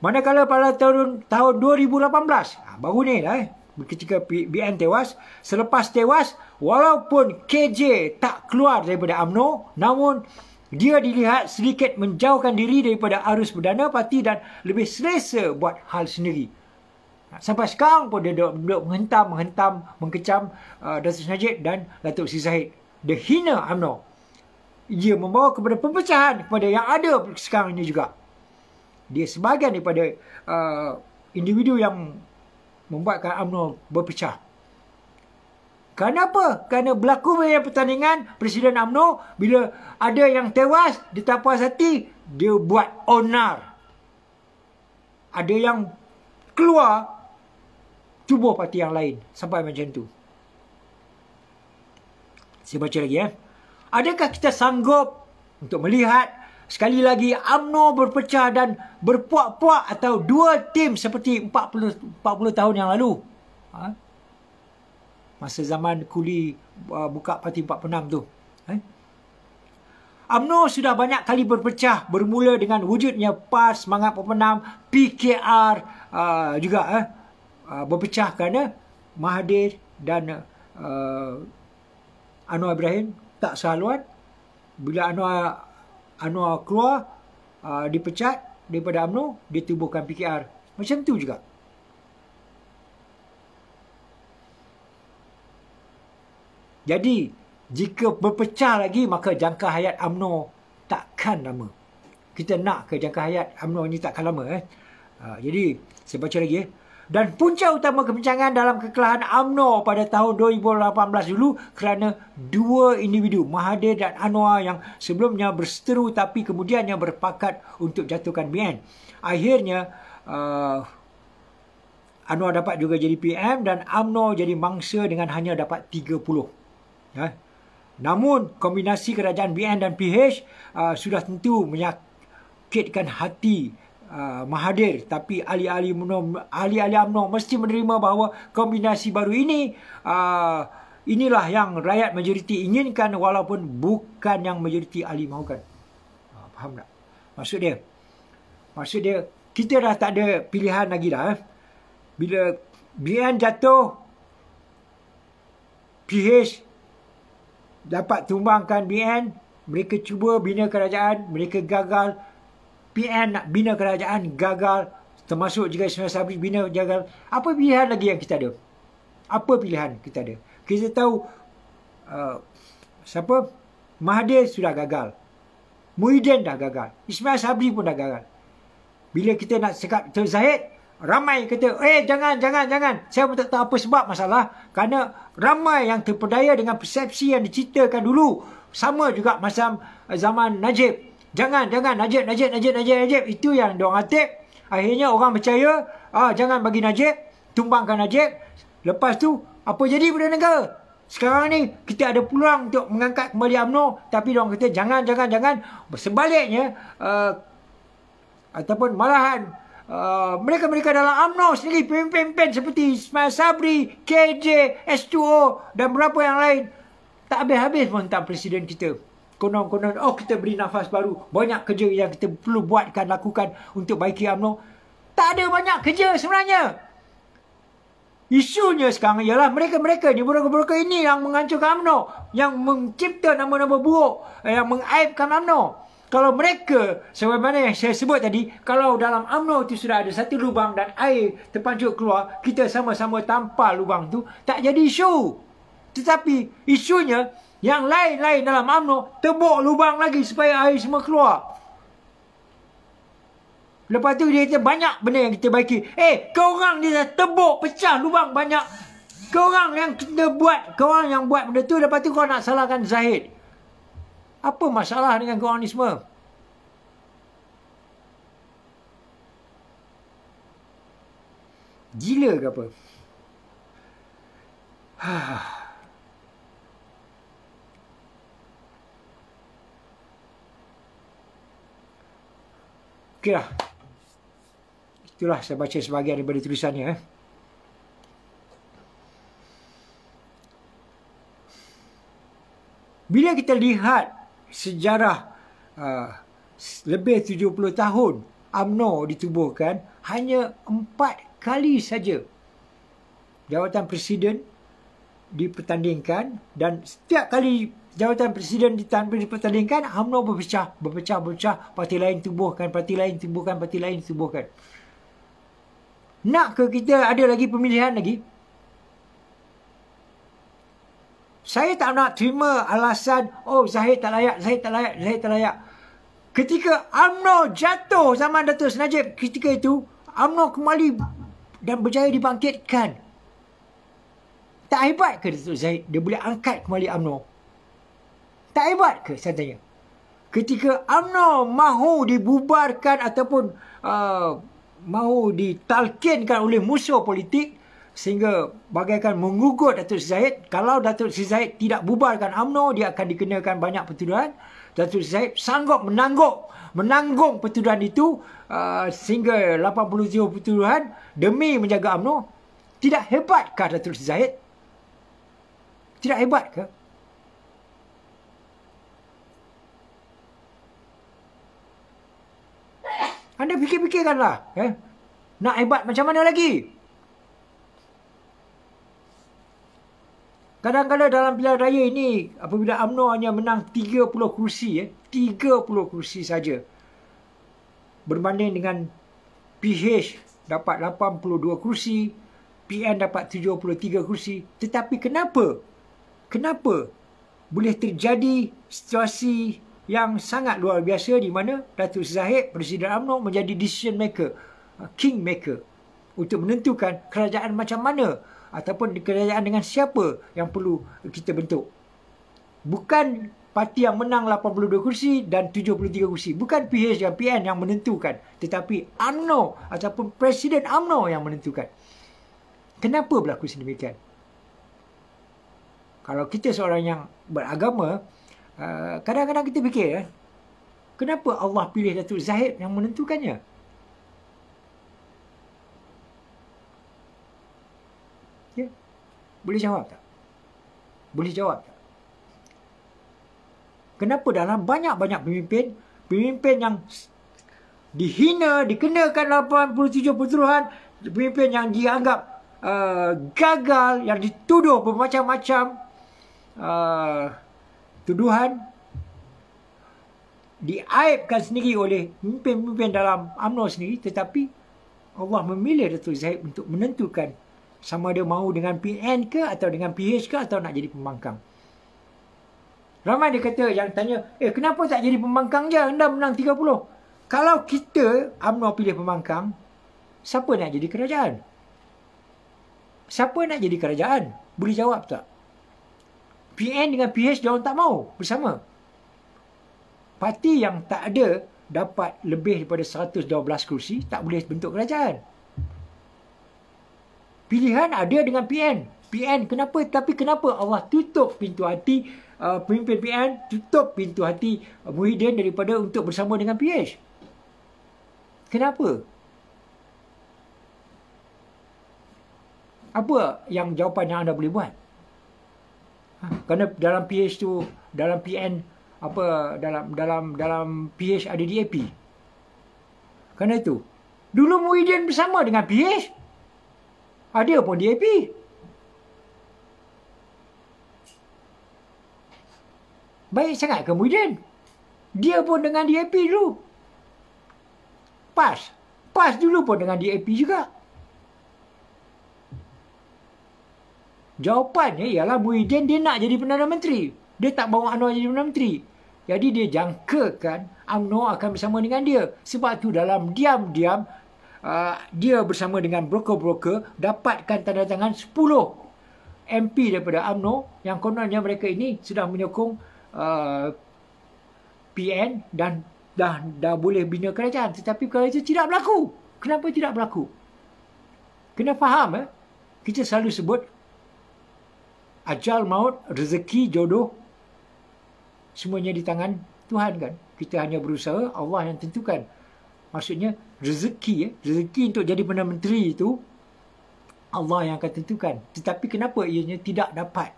[SPEAKER 1] Manakala pada tahun 2018, baru ni lah ketika BN tewas, selepas tewas, walaupun KJ tak keluar daripada UMNO, namun dia dilihat sedikit menjauhkan diri daripada arus perdana parti dan lebih selesa buat hal sendiri. Sampai sekarang pun dia duduk menghentam, mengkecam Datuk Najib dan Datuk Seri Zahid. Dia hina UMNO. Ia membawa kepada perpecahan kepada yang ada sekarang ini juga. Dia sebahagian daripada individu yang membuatkan UMNO berpecah. Kenapa? Kerana berlaku banyak pertandingan Presiden UMNO, bila ada yang tewas, dia tak puas hati, dia buat onar. Ada yang keluar, tubuh parti yang lain. Sampai macam tu. Saya baca lagi. Adakah kita sanggup untuk melihat sekali lagi UMNO berpecah dan berpuak-puak atau dua tim seperti 40 tahun yang lalu? Masa zaman Kuli buka parti 46 tu. UMNO sudah banyak kali berpecah, bermula dengan wujudnya PAS, Semangat 46, PKR juga berpecah kerana Mahathir dan Anwar Ibrahim tak sehaluan. Bila Anwar keluar, dipecat daripada UMNO, dia tubuhkan PKR. Macam tu juga. Jadi, jika berpecah lagi, maka jangka hayat UMNO takkan lama. Kita nak ke jangka hayat UMNO ni takkan lama. Jadi, saya baca lagi. Dan punca utama kebincangan dalam kekalahan UMNO pada tahun 2018 dulu kerana dua individu, Mahathir dan Anwar, yang sebelumnya berseteru tapi kemudiannya berpakat untuk jatuhkan BN. Akhirnya, Anwar dapat juga jadi PM dan UMNO jadi mangsa dengan hanya dapat 30. Namun kombinasi kerajaan BN dan PH sudah tentu menyakitkan hati Mahathir, tapi ahli-ahli UMNO mesti menerima bahawa kombinasi baru ini inilah yang rakyat majoriti inginkan walaupun bukan yang majoriti ahli mahukan. Faham tak? Maksud dia kita dah tak ada pilihan lagi dah. Bila BN jatuh, PH dapat tumbangkan BN, mereka cuba bina kerajaan, mereka gagal. PN nak bina kerajaan, gagal. Termasuk juga Ismail Sabri bina, gagal. Apa pilihan lagi yang kita ada? Apa pilihan kita ada? Kita tahu siapa? Mahathir sudah gagal. Muhyiddin dah gagal. Ismail Sabri pun dah gagal. Bila kita nak cakap Datuk Zahid, ramai kata, jangan. Saya pun tak tahu apa sebab masalah. Kerana ramai yang terpedaya dengan persepsi yang diceritakan dulu. Sama juga macam zaman Najib. Jangan, Najib. Itu yang diorang hatip. Akhirnya orang percaya, jangan bagi Najib, tumbangkan Najib. Lepas tu, apa jadi pada negara? Sekarang ni, kita ada peluang untuk mengangkat kembali UMNO, tapi diorang kata, jangan. Sebaliknya, ataupun malahan, mereka dalam UMNO sendiri, pemimpin seperti Ismail Sabri, KJ, S2O dan beberapa yang lain, tak habis-habis pun tentang Presiden kita. Konon, kita beri nafas baru. Banyak kerja yang kita perlu buatkan, lakukan untuk baiki UMNO. Tak ada banyak kerja sebenarnya. Isunya sekarang ialah mereka ni, broker-broker ini yang menghancurkan UMNO. Yang mencipta nama-nama buruk, yang mengaibkan UMNO. Kalau mereka, sebagaimana yang saya sebut tadi, kalau dalam UMNO itu sudah ada satu lubang dan air terpancuk keluar, kita sama-sama tampal lubang tu, tak jadi isu. Tetapi isunya, yang lain-lain dalam UMNO, tebuk lubang lagi supaya air semua keluar. Lepas tu dia kata banyak benda yang kita baiki. Korang dia dah tebuk, pecah lubang banyak. Korang yang kita buat, korang yang buat benda tu, lepas tu korang nak salahkan Zahid. Apa masalah dengan korang ni semua? Gila ke apa? Okey lah. Itulah saya baca sebahagian daripada tulisannya. Bila kita lihat sejarah lebih 70 tahun UMNO ditubuhkan, hanya 4 kali saja jawatan presiden dipertandingkan, dan setiap kali jawatan presiden dipertandingkan, UMNO berpecah. Parti lain tubuhkan. Nak ke kita ada lagi pemilihan lagi? Saya tak nak terima alasan, Zahid tak layak. Ketika UMNO jatuh zaman Datuk Najib, ketika itu, UMNO kembali dan berjaya dibangkitkan. Tak hebat ke Datuk Zahid? Dia boleh angkat kembali UMNO. Tak hebat ke? Saya tanya. Ketika UMNO mahu dibubarkan ataupun mahu ditalkinkan oleh musuh politik, sehingga bagaikan menggugut Datuk Zahid. Kalau Datuk Zahid tidak bubarkan UMNO, dia akan dikenakan banyak pertuduhan. Datuk Zahid sanggup menanggung pertuduhan itu sehingga 87 pertuduhan demi menjaga UMNO. Tidak hebatkah Datuk Zahid? Tidak hebat ke? Anda fikir-fikirkanlah. Nak hebat macam mana lagi? Kadang-kadang dalam pilihan raya ini, apabila UMNO hanya menang 30 kursi, 30 kursi saja. Berbanding dengan PH dapat 82 kursi, PN dapat 73 kursi. Tetapi kenapa boleh terjadi situasi yang sangat luar biasa di mana Datuk Zahid, Presiden UMNO, menjadi decision maker, king maker, untuk menentukan kerajaan macam mana ataupun kerajaan dengan siapa yang perlu kita bentuk. Bukan parti yang menang 82 kursi dan 73 kursi. Bukan PH dan PN yang menentukan. Tetapi UMNO ataupun Presiden UMNO yang menentukan. Kenapa berlaku sedemikian? Kalau kita seorang yang beragama, kadang-kadang kita fikir, kenapa Allah pilih Datuk Zahid yang menentukannya? Ya, boleh jawab tak? Boleh jawab tak? Kenapa dalam banyak-banyak pemimpin yang dihina, dikenakan 87 pertuduhan, pemimpin yang dianggap gagal, yang dituduh bermacam-macam tuduhan, diaibkan sendiri oleh pemimpin-pemimpin dalam UMNO sendiri, tetapi Allah memilih Datuk Zahid untuk menentukan sama dia mahu dengan PN ke atau dengan PH ke atau nak jadi pembangkang. Ramai dia kata yang tanya, kenapa tak jadi pembangkang je? Anda menang 30. Kalau kita UMNO pilih pembangkang, siapa nak jadi kerajaan? Siapa nak jadi kerajaan? Boleh jawab tak? PN dengan PH dia orang tak mau bersama. Parti yang tak ada dapat lebih daripada 112 kursi tak boleh bentuk kerajaan. Pilihan ada dengan PN. PN kenapa? Tapi kenapa Allah tutup pintu hati pemimpin PN, tutup pintu hati Muhyiddin daripada untuk bersama dengan PH? Kenapa? Apa yang jawapan yang anda boleh buat? Kerana dalam PH tu, dalam PN, dalam PH ada DAP. Kerana itu, dulu Muhyiddin bersama dengan PH, ada pun DAP. Baik sangat ke Muhyiddin? Dia pun dengan DAP dulu. PAS dulu pun dengan DAP juga. Jawapannya ialah Muhyiddin dia nak jadi Perdana Menteri. Dia tak bawa UMNO jadi Perdana Menteri. Jadi dia jangkakan UMNO akan bersama dengan dia. Sebab tu dalam diam-diam dia bersama dengan broker-broker dapatkan tanda tangan 10 MP daripada UMNO yang kononnya mereka ini sudah menyokong PN dan dah boleh bina kerajaan. Tetapi kalau itu tidak berlaku. Kenapa tidak berlaku? Kena faham, kita selalu sebut ajal, maut, rezeki, jodoh, semuanya di tangan Tuhan kan. Kita hanya berusaha, Allah yang tentukan. Maksudnya rezeki untuk jadi Perdana Menteri itu Allah yang akan tentukan. Tetapi kenapa ianya tidak dapat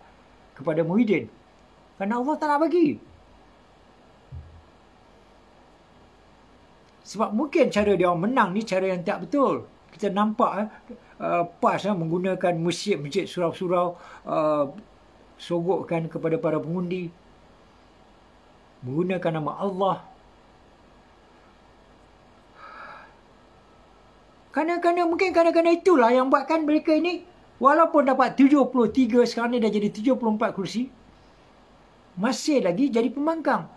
[SPEAKER 1] kepada Muhyiddin? Kerana Allah tak nak bagi. Sebab mungkin cara dia orang menang ni cara yang tak betul. Kita nampak PAS menggunakan masjid surau-surau, sogokkan kepada para pengundi, menggunakan nama Allah. Kerana itulah yang buatkan mereka ini walaupun dapat 73, sekarang ni dah jadi 74 kursi, masih lagi jadi pembangkang.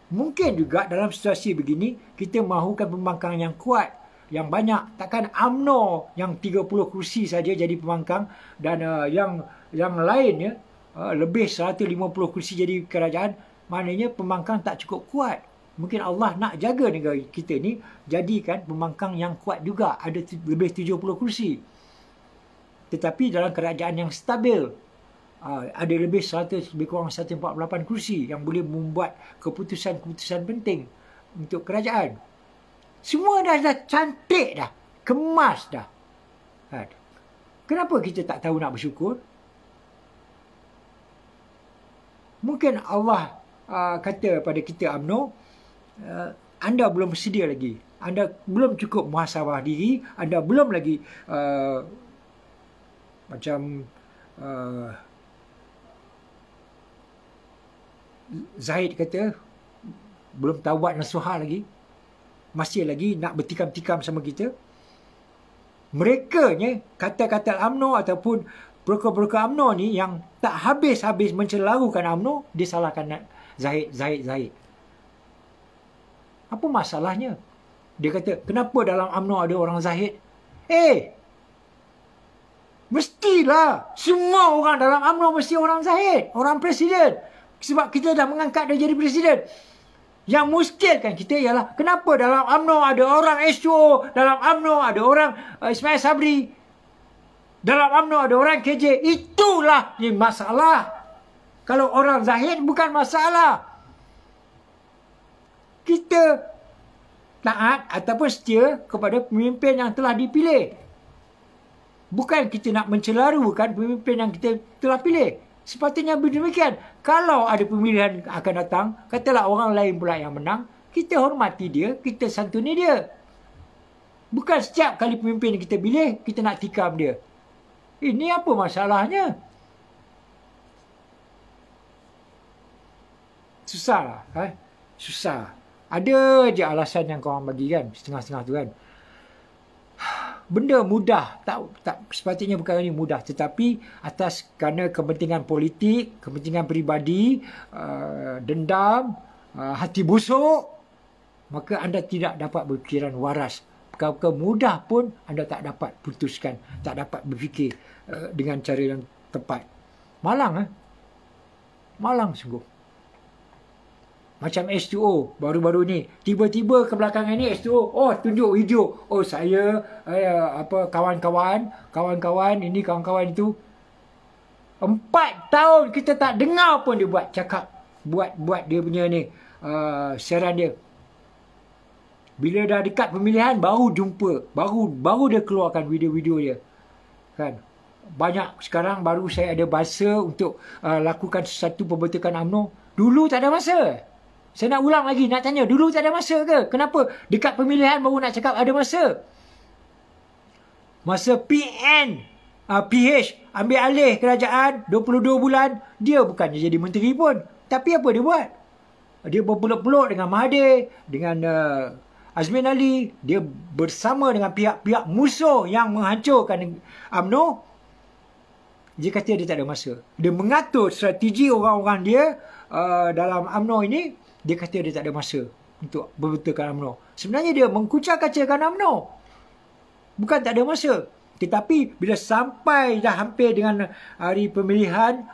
[SPEAKER 1] Mungkin juga dalam situasi begini kita mahukan pembangkang yang kuat, yang banyak. Takkan UMNO yang 30 kursi saja jadi pembangkang dan yang lainnya lebih 150 kursi jadi kerajaan. Maknanya pembangkang tak cukup kuat. Mungkin Allah nak jaga negara kita ni, jadikan pembangkang yang kuat juga, ada lebih 70 kursi. Tetapi dalam kerajaan yang stabil, ada lebih kurang 148 kursi yang boleh membuat keputusan-keputusan penting untuk kerajaan. Semua dah cantik dah, kemas dah. Kenapa kita tak tahu nak bersyukur? Mungkin Allah kata pada kita UMNO, anda belum sedia lagi. Anda belum cukup muhasabah diri. Anda belum lagi Zahid kata, belum taubat nasuhah lagi. Masih lagi nak bertikam-tikam sama kita. Mereka kata-kata UMNO ataupun broker-broker UMNO ni yang tak habis-habis mencelarukan UMNO, dia salahkan Zahid. Apa masalahnya? Dia kata, kenapa dalam UMNO ada orang Zahid? Mestilah semua orang dalam UMNO mesti orang Zahid, orang presiden. Sebab kita dah mengangkat dia jadi presiden. Yang muskilkan kita ialah kenapa dalam UMNO ada orang SO, dalam UMNO ada orang Ismail Sabri. Dalam UMNO ada orang KJ. Itulah ni masalah. Kalau orang zahid bukan masalah. Kita taat ataupun setia kepada pemimpin yang telah dipilih. Bukan kita nak mencelarukan pemimpin yang kita telah pilih. Sepatutnya demikian. Kalau ada pemilihan akan datang, katalah orang lain pula yang menang, kita hormati dia, kita santuni dia. Bukan setiap kali pemimpin yang kita pilih, kita nak tikam dia. Ini apa masalahnya? Susah lah. Susah. Ada je alasan yang korang bagi kan. Setengah-setengah tu kan. Benda mudah. Tak sepatutnya bukan ini mudah. Tetapi atas kerana kepentingan politik, kepentingan peribadi, dendam, hati busuk, maka anda tidak dapat berfikiran waras. Perkara mudah pun anda tak dapat putuskan, tak dapat berfikir dengan cara yang tepat. Malang Malang sungguh. Macam H2O baru-baru ni, tiba-tiba ke belakang ni H2O, oh tunjuk hijau. Oh saya kawan-kawan ini kawan-kawan itu. 4 tahun kita tak dengar pun dia buat dia punya ni siaran dia. Bila dah dekat pemilihan baru jumpa, baru dia keluarkan video-video dia. Kan? Banyak sekarang baru saya ada masa untuk lakukan sesuatu pembentukan UMNO. Dulu tak ada masa. Saya nak ulang lagi, nak tanya, dulu tak ada masa ke? Kenapa dekat pemilihan baru nak cakap ada masa? Masa PH ambil alih kerajaan 22 bulan, dia bukannya jadi menteri pun. Tapi apa dia buat? Dia berpeluk-peluk dengan Mahathir, dengan Azmin Ali. Dia bersama dengan pihak-pihak musuh yang menghancurkan UMNO. Dia kata dia tak ada masa. Dia mengatur strategi orang-orang dia dalam UMNO ini. Dia kata dia tak ada masa untuk membetulkan UMNO. Sebenarnya dia mengkucar-kacirkan UMNO. Bukan tak ada masa. Tetapi bila sampai dah hampir dengan hari pemilihan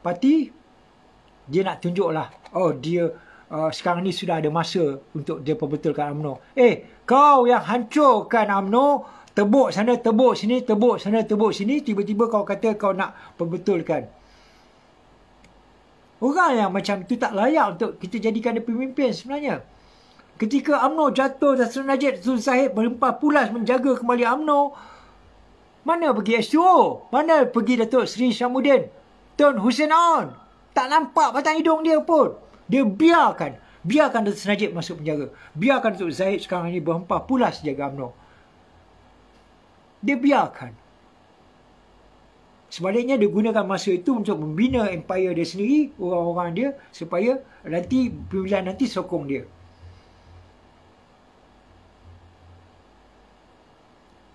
[SPEAKER 1] parti, dia nak tunjuklah, oh dia sekarang ni sudah ada masa untuk dia perbetulkan UMNO. Kau yang hancurkan UMNO, tebuk sana, tebuk sini, tebuk sana, tebuk sini, tiba-tiba kau kata kau nak perbetulkan. Orang yang macam tu tak layak untuk kita jadikan dia pemimpin sebenarnya. Ketika UMNO jatuh, Datuk Najib Tun Zahid berlimpah pulas menjaga kembali UMNO, mana pergi H2O? Mana pergi Datuk Seri Syamuddin Tun Hussein On? Tak nampak batang hidung dia pun. Dia biarkan Datuk Najib masuk penjara. Biarkan Datuk Zahid sekarang ini berlimpah pulas jaga UMNO. Dia biarkan. Sebaliknya dia gunakan masa itu untuk membina empire dia sendiri, orang-orang dia, supaya nanti pemilihan nanti sokong dia.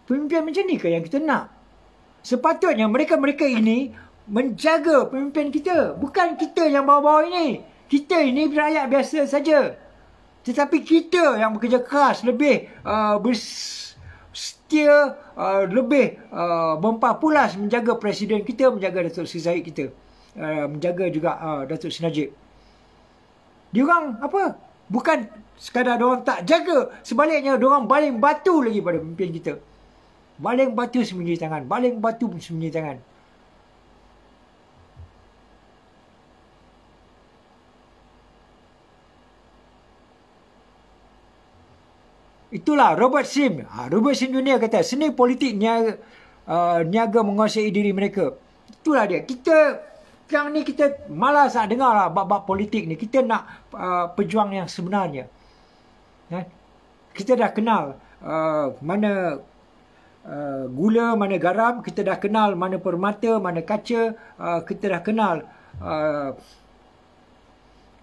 [SPEAKER 1] Pemimpin macam ni ke yang kita nak? Sepatutnya mereka-mereka ini menjaga pemimpin kita. Bukan kita yang bawah-bawah ini. Kita ini rakyat biasa saja. Tetapi kita yang bekerja keras, lebih setia, lebih berlimpah pulas menjaga presiden kita, menjaga Datuk Seri Zahid kita, menjaga juga Datuk Seri Najib. Diorang apa? Bukan sekadar diorang tak jaga, sebaliknya diorang baling batu lagi pada pemimpin kita. Baling batu sembunyi tangan, baling batu sembunyi tangan. Itulah Robert Sim. Robert Sim Junior kata, seni politik niaga menguasai diri mereka. Itulah dia. Kita sekarang ni kita malas nak dengar lah bab-bab politik ni. Kita nak pejuang yang sebenarnya. Kita dah kenal mana gula, mana garam. Kita dah kenal mana permata, mana kaca. Kita dah kenal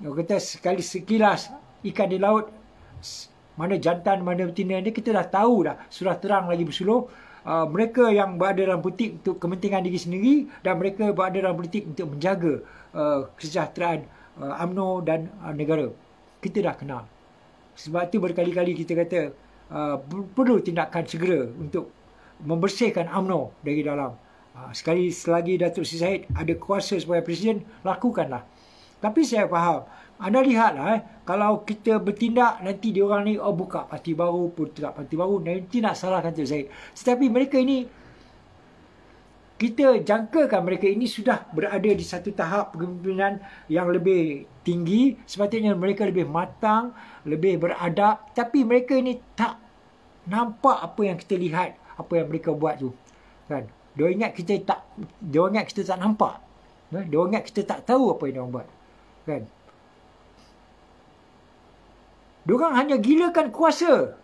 [SPEAKER 1] kata sekali sekilas ikan di laut, mana jantan, mana betina ni. Kita dah tahu dah, sudah terang lagi bersuluh. Mereka yang berada dalam politik untuk kepentingan diri sendiri, dan mereka berada dalam politik untuk menjaga kesejahteraan UMNO dan negara. Kita dah kenal. Sebab itu berkali-kali kita kata perlu tindakan segera untuk membersihkan UMNO dari dalam. Selagi Datuk Seri Zahid ada kuasa sebagai presiden, lakukanlah. Tapi saya faham. Anda lihatlah, kalau kita bertindak, nanti diorang ni, buka parti baru, buka parti baru. Nanti nak salahkan tu saya. Tetapi mereka ini, kita jangkakan mereka ini sudah berada di satu tahap kepimpinan yang lebih tinggi. Sepatutnya mereka lebih matang, lebih beradab. Tapi mereka ini tak nampak apa yang kita lihat, apa yang mereka buat tu. Kan? Diorang ingat kita tak nampak. Diorang ingat kita tak tahu apa yang diorang buat. Kan? Diorang hanya gilakan kuasa.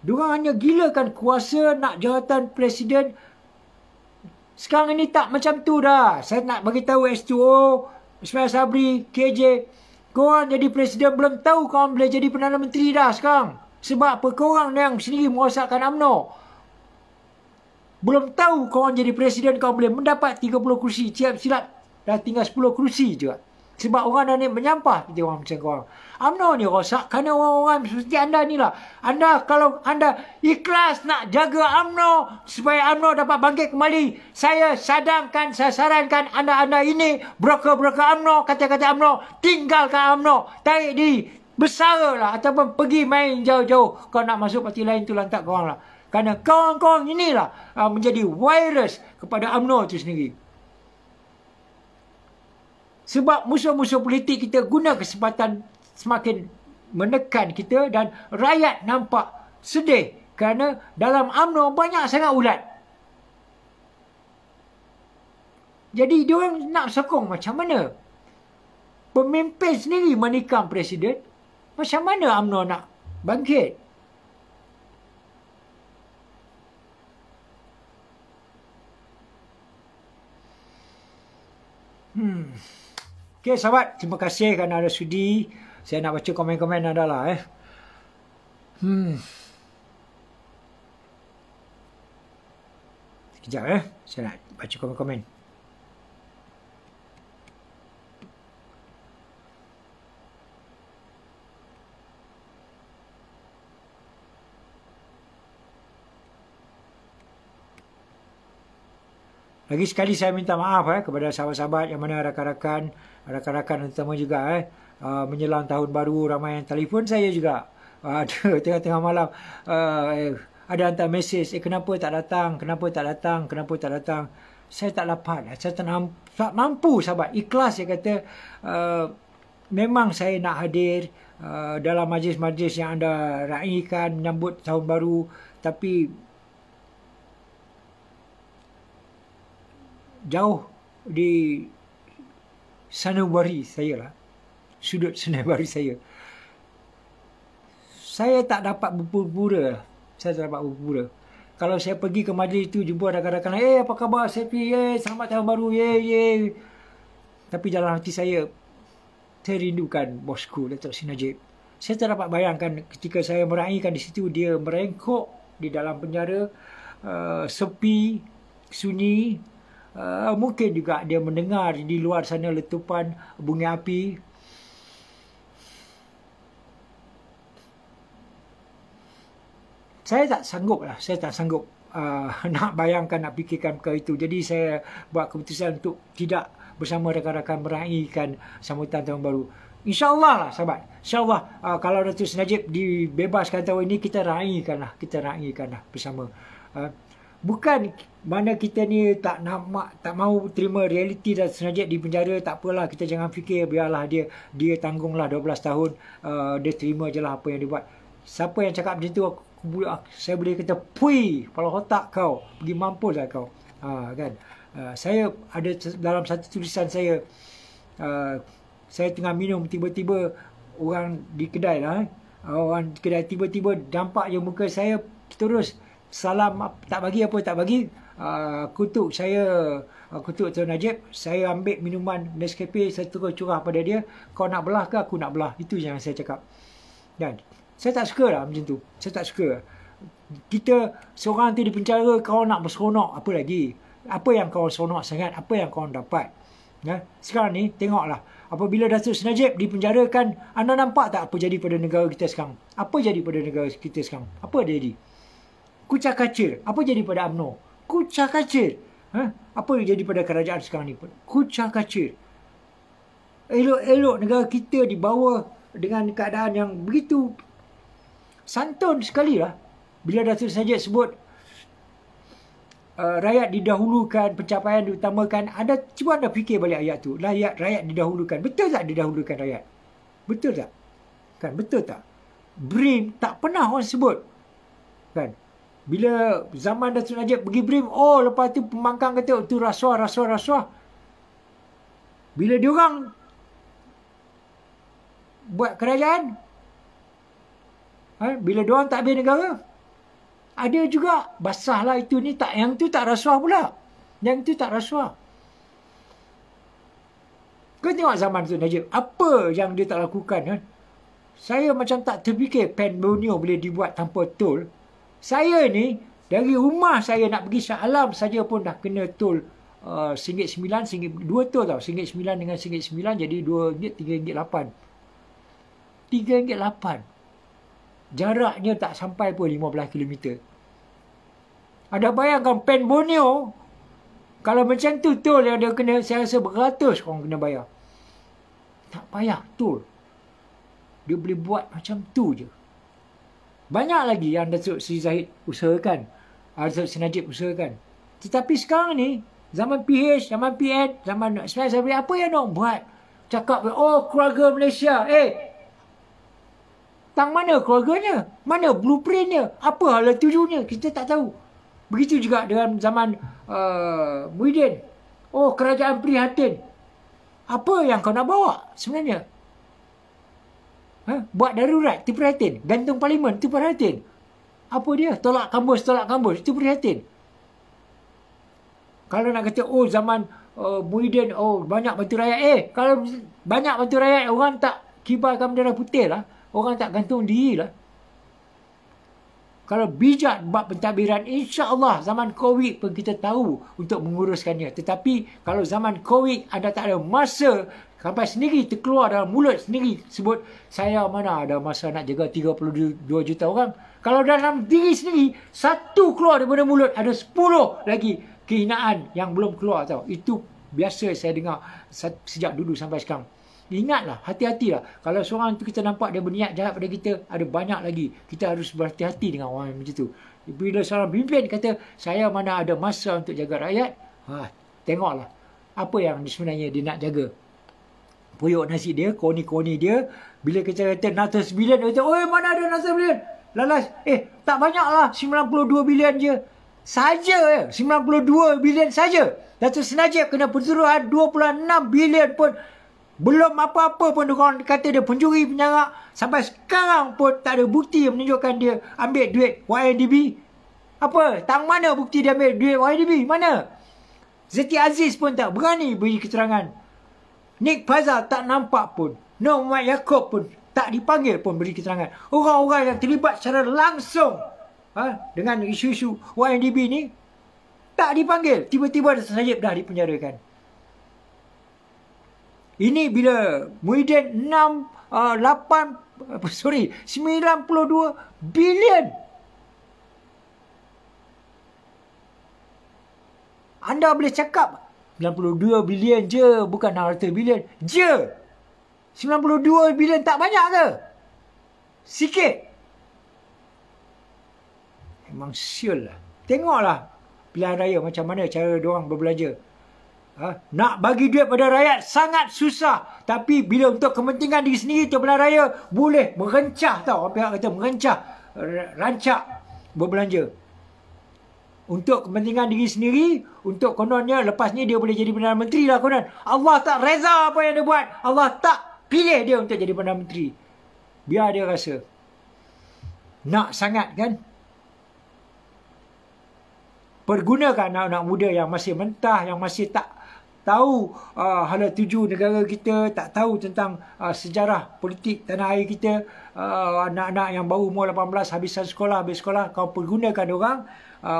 [SPEAKER 1] Diorang hanya gilakan kuasa, nak jawatan presiden. Sekarang ini tak macam tu dah. Saya nak bagi tahu S2O, Ismail Sabri, KJ. Korang jadi presiden belum tahu korang boleh jadi Perdana Menteri dah sekarang. Sebab apa? Korang yang sendiri merosakkan UMNO. Belum tahu korang jadi presiden, korang boleh mendapat 30 kursi. Silap dah tinggal 10 kursi je. Sebab orang dah ni menyampah seperti orang macam korang. UMNO ni rosak kerana orang-orang seperti anda ni lah. Kalau anda ikhlas nak jaga UMNO supaya UMNO dapat bangkit kembali, saya sarankan anda ini broker-broker UMNO, kata-kata UMNO, tinggalkan UMNO. Tarik diri, bersaralah ataupun pergi main jauh-jauh. Kau nak masuk parti lain tu lantak korang lah. Kerana korang-korang inilah menjadi virus kepada UMNO itu sendiri. Sebab musuh-musuh politik kita guna kesempatan semakin menekan kita dan rakyat nampak sedih kerana dalam UMNO banyak sangat ulat. Jadi diorang nak sokong macam mana? Pemimpin sendiri menikam presiden. Macam mana UMNO nak bangkit? Okey sahabat, terima kasih kerana ada sudi. Saya nak baca komen-komen anda lah. Sekejap saya nak baca komen-komen. Lagi sekali saya minta maaf kepada sahabat-sahabat yang mana rakan-rakan terutama juga menjelang tahun baru ramai yang telefon saya juga. Tengah-tengah malam ada hantar mesej, kenapa tak datang? Saya tak dapat. Saya tak mampu sahabat. Ikhlas saya kata, memang saya nak hadir dalam majlis-majlis yang anda raikan menyambut tahun baru, tapi jauh di sanubari saya lah, sudut sanubari saya. Saya tak dapat berpura-pura. Kalau saya pergi ke majlis itu, jumpa rakan-rakan, apa khabar Sepi, selamat tahun baru, tapi dalam hati saya rindukan bosku Datuk Seri Najib. Saya tak dapat bayangkan ketika saya meraihkan di situ, dia merengkok di dalam penjara, sepi, sunyi. Mungkin juga dia mendengar di luar sana letupan bunyi api. Saya tak sanggup nak bayangkan, nak fikirkan perkara itu. Jadi saya buat keputusan untuk tidak bersama rakan-rakan meraihkan sambutan tahun baru. InsyaAllah lah sahabat. InsyaAllah kalau Datuk Seri Najib dibebaskan tahun ini, kita raikanlah bersama. Bukan mana kita ni tak mau terima realiti dan Seri Najib di penjara, tak apalah, kita jangan fikir, biarlah dia tanggunglah 12 tahun, dia terima je lah apa yang dia buat. Siapa yang cakap macam tu, saya boleh kata, pui, kepala otak kau, pergi mampus lah kau. Kan? Saya ada dalam satu tulisan saya, saya tengah minum, tiba-tiba orang di kedai lah, orang di kedai tiba-tiba nampak je muka saya, terus salam, tak bagi, kutuk Tuan Najib. Saya ambil minuman Nescafe, saya terus curah pada dia. Kau nak belah ke aku nak belah? Itu yang saya cakap. Dan saya tak suka lah macam tu. Saya tak suka. Kita seorang tu di penjara, kau nak berseronok apa lagi? Apa yang kau seronok sangat? Apa yang kau dapat? Sekarang ni tengoklah, apabila Datuk Seri Najib dipenjarakan, anda nampak tak apa jadi pada negara kita sekarang? Apa jadi pada negara kita sekarang? Apa jadi? Kucak-kacir. Apa jadi pada UMNO? Kucak-kacir. Apa yang jadi pada kerajaan sekarang ni? Kucak-kacir. elok-elok negara kita dibawa dengan keadaan yang begitu santun sekali lah. Bila Datuk Najib sebut rakyat didahulukan, pencapaian diutamakan, cuba anda fikir balik ayat tu. Rakyat didahulukan. Betul tak didahulukan rakyat? Betul tak? Kan, betul tak? BRIM tak pernah orang sebut. Kan? Bila zaman Datuk Najib pergi BRIM, lepas tu pembangkang kata tu rasuah. Bila diorang buat kerajaan, bila diorang takbir negara, ada juga basahlah itu ni tak, yang tu tak rasuah pula. Yang tu tak rasuah. Kau tengok zaman tu Najib, apa yang dia tak lakukan kan? Saya macam tak terfikir Pen Borneo boleh dibuat tanpa tol. Saya ni dari rumah saya nak pergi Shah Alam saja pun dah kena tol RM1.9, dua tol tau, RM1.9 dengan RM1.9 jadi RM2, RM3.8. RM3.8. Jaraknya tak sampai pun 15 km. Ada bayangkan Pen Borneo, kalau macam tu tol yang dia kena, saya rasa beratus orang kena bayar. Tak payah tol. Dia boleh buat macam tu je. Banyak lagi yang Datuk Seri Zahid usahakan, Datuk Seri Najib usahakan. Tetapi sekarang ni, zaman PH, zaman PN, zaman Ismail, apa yang nak buat? Cakap, keluarga Malaysia. Tang mana keluarganya? Mana blueprintnya? Apa hala tujunya? Kita tak tahu. Begitu juga dengan zaman Muhyiddin. Kerajaan prihatin. Apa yang kau nak bawa sebenarnya? Buat darurat, itu prihatin. Gantung parlimen, itu prihatin. Apa dia? Tolak kampus, itu prihatin. Kalau nak kata, zaman Muhyiddin, banyak bantu rakyat. Kalau banyak bantu rakyat, orang tak kibarkan bendera putih lah. Orang tak gantung diri lah. Kalau bijak bab pentadbiran, insya-Allah zaman COVID pun kita tahu untuk menguruskannya. Tetapi kalau zaman COVID anda tak ada masa, sampai sendiri terkeluar dalam mulut sendiri sebut, saya mana ada masa nak jaga 32 juta orang. Kalau dalam diri sendiri, satu keluar daripada mulut, ada 10 lagi kehinaan yang belum keluar tau. Itu biasa saya dengar sejak dulu sampai sekarang. Ingatlah, hati-hatilah. Kalau seorang tu kita nampak dia berniat jahat pada kita, ada banyak lagi. Kita harus berhati-hati dengan orang macam tu. Bila seorang pimpin kata, saya mana ada masa untuk jaga rakyat, tengoklah apa yang sebenarnya dia nak jaga. Puyuk nasi dia, koni-koni dia. Bila kita kata 600 bilion, dia kata, mana ada 600 bilion? Lalas, tak banyak lah, 92 bilion je. Saja 92 bilion saja. Datuk Seri Najib kena perturuhan 26 bilion pun. Belum apa-apa pun orang kata dia pencuri penyarak. Sampai sekarang pun tak ada bukti yang menunjukkan dia ambil duit YNDB. Apa? Tang mana bukti dia ambil duit YNDB? Mana? Zeti Aziz pun tak berani beri keterangan. Nick Fazal tak nampak pun. Nur Muhammad Yaakob pun tak dipanggil pun beri keterangan. Orang-orang yang terlibat secara langsung dengan isu-isu YNDB ni tak dipanggil. Tiba-tiba Datuk Najib dah dipenjarakan. Ini bila Muhyiddin 92 bilion. Anda boleh cakap 92 bilion je, bukan 600 bilion je. 92 bilion tak banyak ke? Sikit. Memang siul lah. Tengoklah pilihan raya macam mana cara diorang berbelanja. Nak bagi duit pada rakyat sangat susah. Tapi bila untuk kepentingan diri sendiri, tu pilihan raya boleh merencah tau. Orang pihak kata merencah, rancak berbelanja. Untuk kepentingan diri sendiri, untuk kononnya lepas ni dia boleh jadi Perdana Menteri lah konon. Allah tak reza apa yang dia buat. Allah tak pilih dia untuk jadi Perdana Menteri. Biar dia rasa. Nak sangat kan? Pergunakan anak-anak muda yang masih mentah, yang masih tak tahu hala tuju negara kita, tak tahu tentang sejarah politik tanah air kita. Anak-anak yang baru umur 18, habis sekolah, kau pergunakan orang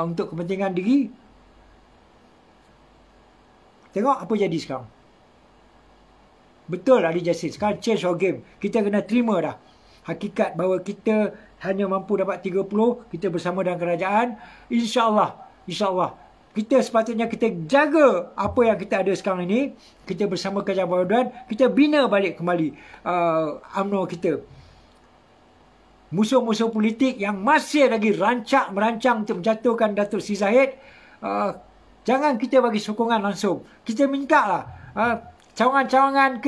[SPEAKER 1] untuk kepentingan diri. Tengok apa jadi sekarang. Betul Ali Jasin, sekarang change our game. Kita kena terima dah hakikat bahawa kita hanya mampu dapat 30, kita bersama dengan kerajaan. InsyaAllah kita sepatutnya kita jaga apa yang kita ada sekarang ini. Kita bersama Kerajaan Persekutuan, kita bina balik kembali UMNO kita. Musuh-musuh politik yang masih lagi merancang untuk menjatuhkan Datuk Seri Zahid, jangan kita bagi sokongan langsung. Kita minta lah cawangan-cawangan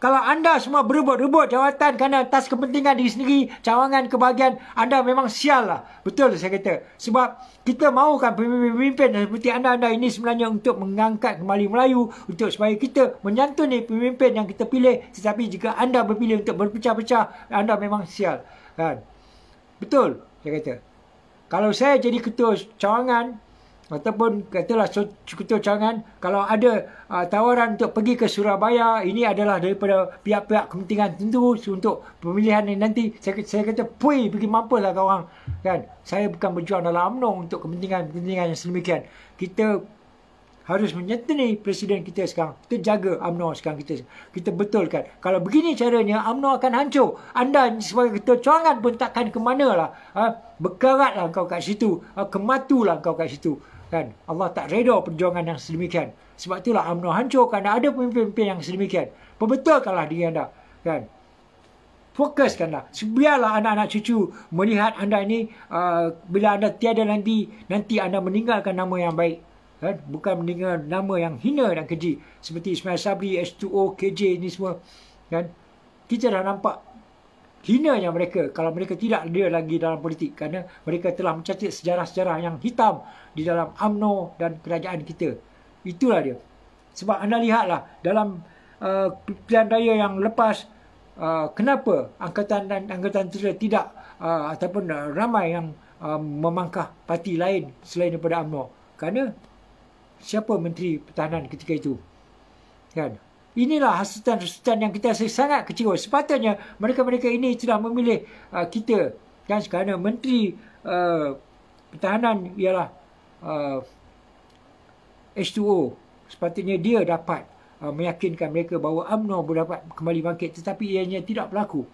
[SPEAKER 1] kalau anda semua berebut-rebut jawatan kerana atas kepentingan diri sendiri, cawangan kebahagiaan, anda memang sial lah. Betul saya kata. Sebab kita mahukan pemimpin seperti anda-anda ini sebenarnya untuk mengangkat kembali Melayu, untuk supaya kita menyantuni pemimpin yang kita pilih. Tetapi jika anda berpilih untuk berpecah-pecah, anda memang sial. Kan? Betul saya kata. Kalau saya jadi ketua cawangan, ataupun katalah ketua cawangan, kalau ada tawaran untuk pergi ke Surabaya, ini adalah daripada pihak-pihak kepentingan tentu untuk pemilihan ini nanti, saya kata puih pergi mampuslah kau orang, kan. Saya bukan berjuang dalam UMNO untuk kepentingan yang sedemikian. Kita harus menyeteni presiden kita sekarang. Kita jaga UMNO sekarang kita betulkan. Kalau begini caranya, UMNO akan hancur. Anda sebagai ketua cawangan pun takkan ke manalah. Berkaratlah kau kat situ, kematulah kau kat situ. Kan? Allah tak reda perjuangan yang sedemikian. Sebab itulah UMNO hancur kerana ada pemimpin-pemimpin yang sedemikian. Perbetulkanlah diri anda. Kan? Fokuskanlah. Biarlah anak-anak cucu melihat anda ini, bila anda tiada nanti anda meninggalkan nama yang baik. Kan? Bukan meninggalkan nama yang hina dan keji. Seperti Ismail Sabri, H2O, KJ ni semua. Kan? Kita dah nampak hinanya mereka kalau mereka tidak ada lagi dalam politik, kerana mereka telah mencatat sejarah-sejarah yang hitam di dalam UMNO dan kerajaan kita. Itulah dia. Sebab anda lihatlah dalam pilihan raya yang lepas, kenapa angkatan tertentu tidak ataupun ramai yang memangkah parti lain selain daripada UMNO. Kerana siapa Menteri Pertahanan ketika itu? Kan? Inilah hasutan-hasutan yang kita rasa sangat kecewa. Sepatutnya mereka-mereka ini sudah memilih kita. Kan? Kerana Menteri Pertahanan ialah H2O. Sepatutnya dia dapat meyakinkan mereka bahawa UMNO boleh dapat kembali bangkit. Tetapi ianya tidak berlaku.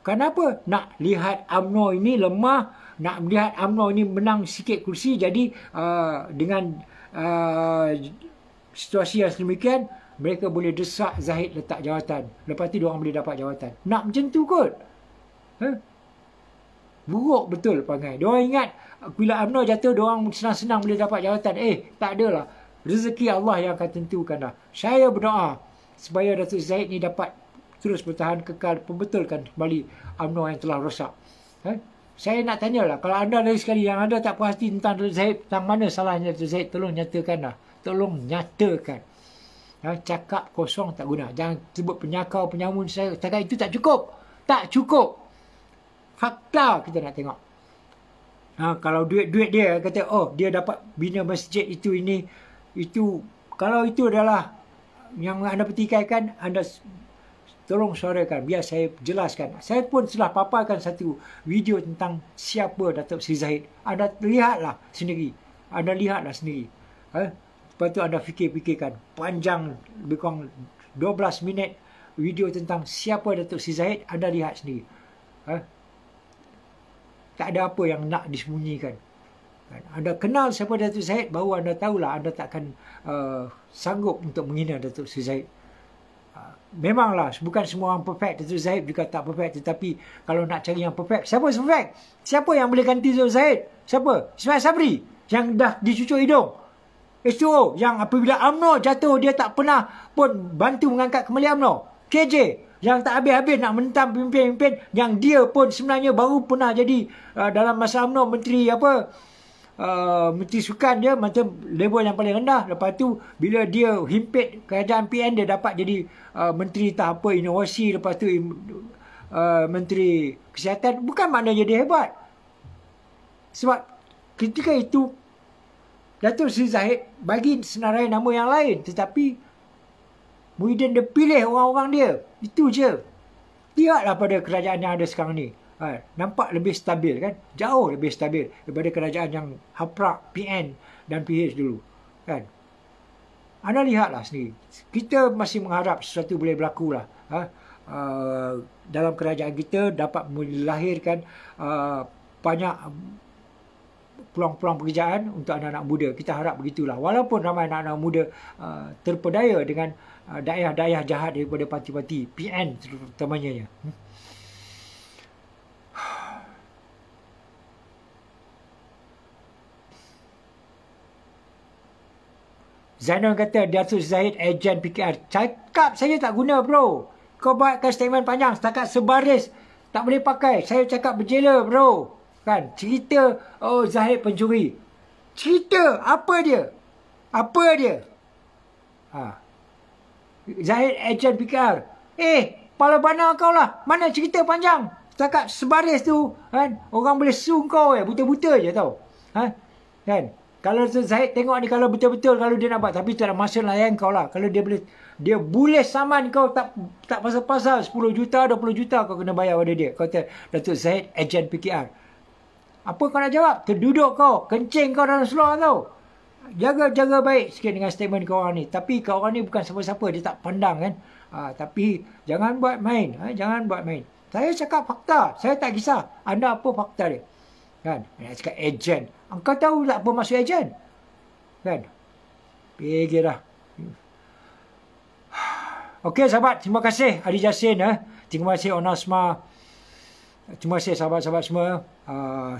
[SPEAKER 1] Kenapa? Nak lihat UMNO ini lemah, nak melihat UMNO ini menang sikit kursi, jadi dengan situasi yang sedemikian, mereka boleh desak Zahid letak jawatan. Lepas tu diorang boleh dapat jawatan. Nak macam tu kot. Buruk betul perangai. Diorang ingat bila UMNO jatuh, diorang senang-senang boleh dapat jawatan. Tak adalah. Rezeki Allah yang akan tentukan dah. Saya berdoa supaya Datuk Zahid ni dapat terus bertahan kekal, pembetulkan kembali UMNO yang telah rosak. Saya nak tanyalah, kalau anda lagi sekali yang anda tak puas hati tentang Datuk Zahid, tentang mana salahnya Datuk Zahid, tolong nyatakanlah. Tolong nyatakan. Cakap kosong tak guna. Jangan sebut penyakau, penyamun. Saya cakap itu tak cukup. Tak cukup. Fakta kita nak tengok. Kalau duit dia kata, dia dapat bina masjid itu, ini, itu. Kalau itu adalah yang anda pertikaikan, anda tolong suarakan. Biar saya jelaskan. Saya pun telah paparkan satu video tentang siapa Datuk Seri Zahid. Anda lihatlah sendiri. Lepas tu anda fikirkan panjang, lebih kurang 12 minit video tentang siapa Datuk Seri Zahid. Anda lihat sendiri. Tak ada apa yang nak disembunyikan. Anda kenal siapa Datuk Zahid, baru anda tahulah anda takkan sanggup untuk menghina Datuk Seri Zahid. Memanglah bukan semua orang perfect. Datuk Zahid juga tak perfect. Tetapi kalau nak cari yang perfect, siapa perfect? Siapa yang boleh ganti Datuk Zahid? Siapa? Ismail Sabri yang dah dicucuk hidung. H2O yang apabila UMNO jatuh, dia tak pernah pun bantu mengangkat kembali UMNO. KJ yang tak habis-habis nak menentang pemimpin-pemimpin yang dia pun sebenarnya baru pernah jadi dalam masa UMNO menteri Menteri Sukan, dia macam level yang paling rendah. Lepas tu bila dia himpit kerajaan PN, dia dapat jadi menteri tak apa inovasi, lepas tu menteri kesihatan. Bukan maknanya dia hebat. Sebab ketika itu Datuk Seri Zahid bagi senarai nama yang lain, tetapi Muhyiddin dia pilih orang-orang dia. Itu je. Lihatlah pada kerajaan yang ada sekarang ni. Nampak lebih stabil kan? Jauh lebih stabil daripada kerajaan yang haprak PN dan PH dulu. Kan? Anda lihatlah sendiri. Kita masih mengharap sesuatu boleh berlaku lah. Dalam kerajaan kita dapat melahirkan banyak peluang-peluang pekerjaan untuk anak-anak muda. Kita harap begitulah. Walaupun ramai anak-anak muda terpedaya dengan daerah-daerah jahat daripada parti-parti PN terutamanya. Zainal kata Datuk Zahid ejen PKR. Cakap saya tak guna bro. Kau buatkan statement panjang setakat sebaris tak boleh pakai. Saya cakap berjela bro. Kan cerita oh Zahid pencuri. Cerita apa dia? Apa dia? Zahid ejen PKR. Kepala bana kau lah. Mana cerita panjang? Setakat sebaris tu kan orang boleh sue kau buta-buta je tau. Kan? Kalau Zahid tengok ni kalau betul-betul kalau dia nak buat tapi tak ada masa layan kau lah. Kalau dia boleh saman kau tak pasal-pasal 10 juta 20 juta kau kena bayar pada dia. Kau kata Datuk Zahid ejen PKR. Apa kau nak jawab? Terduduk kau, kencing kau dalam seluar tau. Jaga baik sikit dengan statement kau orang ni. Tapi kau orang ni bukan siapa-siapa, dia tak pandang kan. Tapi jangan buat main, jangan buat main. Saya cakap fakta, saya tak kisah. Anda apa fakta dia? Kan? Dia cakap ejen. Engkau tahu tak apa maksud ejen? Kan? Pergi dah. Okey sahabat, terima kasih Adi Jasin. Terima kasih Onasma. Terima kasih sahabat-sahabat semua.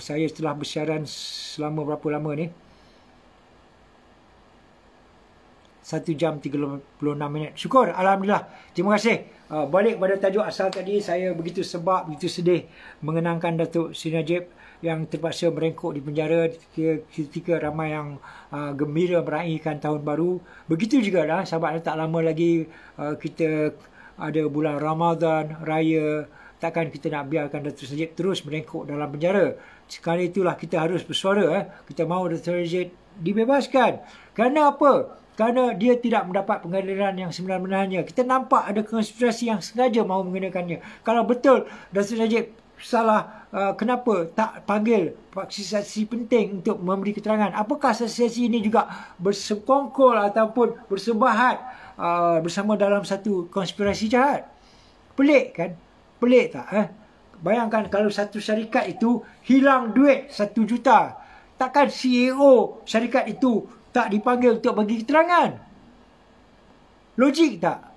[SPEAKER 1] Saya telah bersiaran selama berapa lama ni? 1 jam 36 minit. Syukur, Alhamdulillah. Terima kasih. Balik pada tajuk asal tadi, saya begitu sebab, begitu sedih mengenangkan Datuk Seri Najib yang terpaksa merengkuk di penjara ketika ramai yang gembira meraihkan tahun baru. Begitu juga lah, sahabat, tak lama lagi kita ada bulan Ramadan, Raya. Takkan kita nak biarkan Datuk Seri Najib terus merengkuk dalam penjara. Sekali itulah kita harus bersuara. Kita mahu Datuk Seri Najib dibebaskan. Kerana apa? Kerana dia tidak mendapat pengadilan yang sebenar-benarnya. Kita nampak ada konspirasi yang sengaja mahu mengenakannya. Kalau betul Datuk Seri Najib salah, kenapa tak panggil saksi-saksi penting untuk memberi keterangan? Apakah saksi-saksi ini juga bersekongkol ataupun bersebahat bersama dalam satu konspirasi jahat? Pelik kan? Pelik tak? Bayangkan kalau satu syarikat itu hilang duit 1 juta. Takkan CEO syarikat itu tak dipanggil untuk bagi keterangan? Logik tak?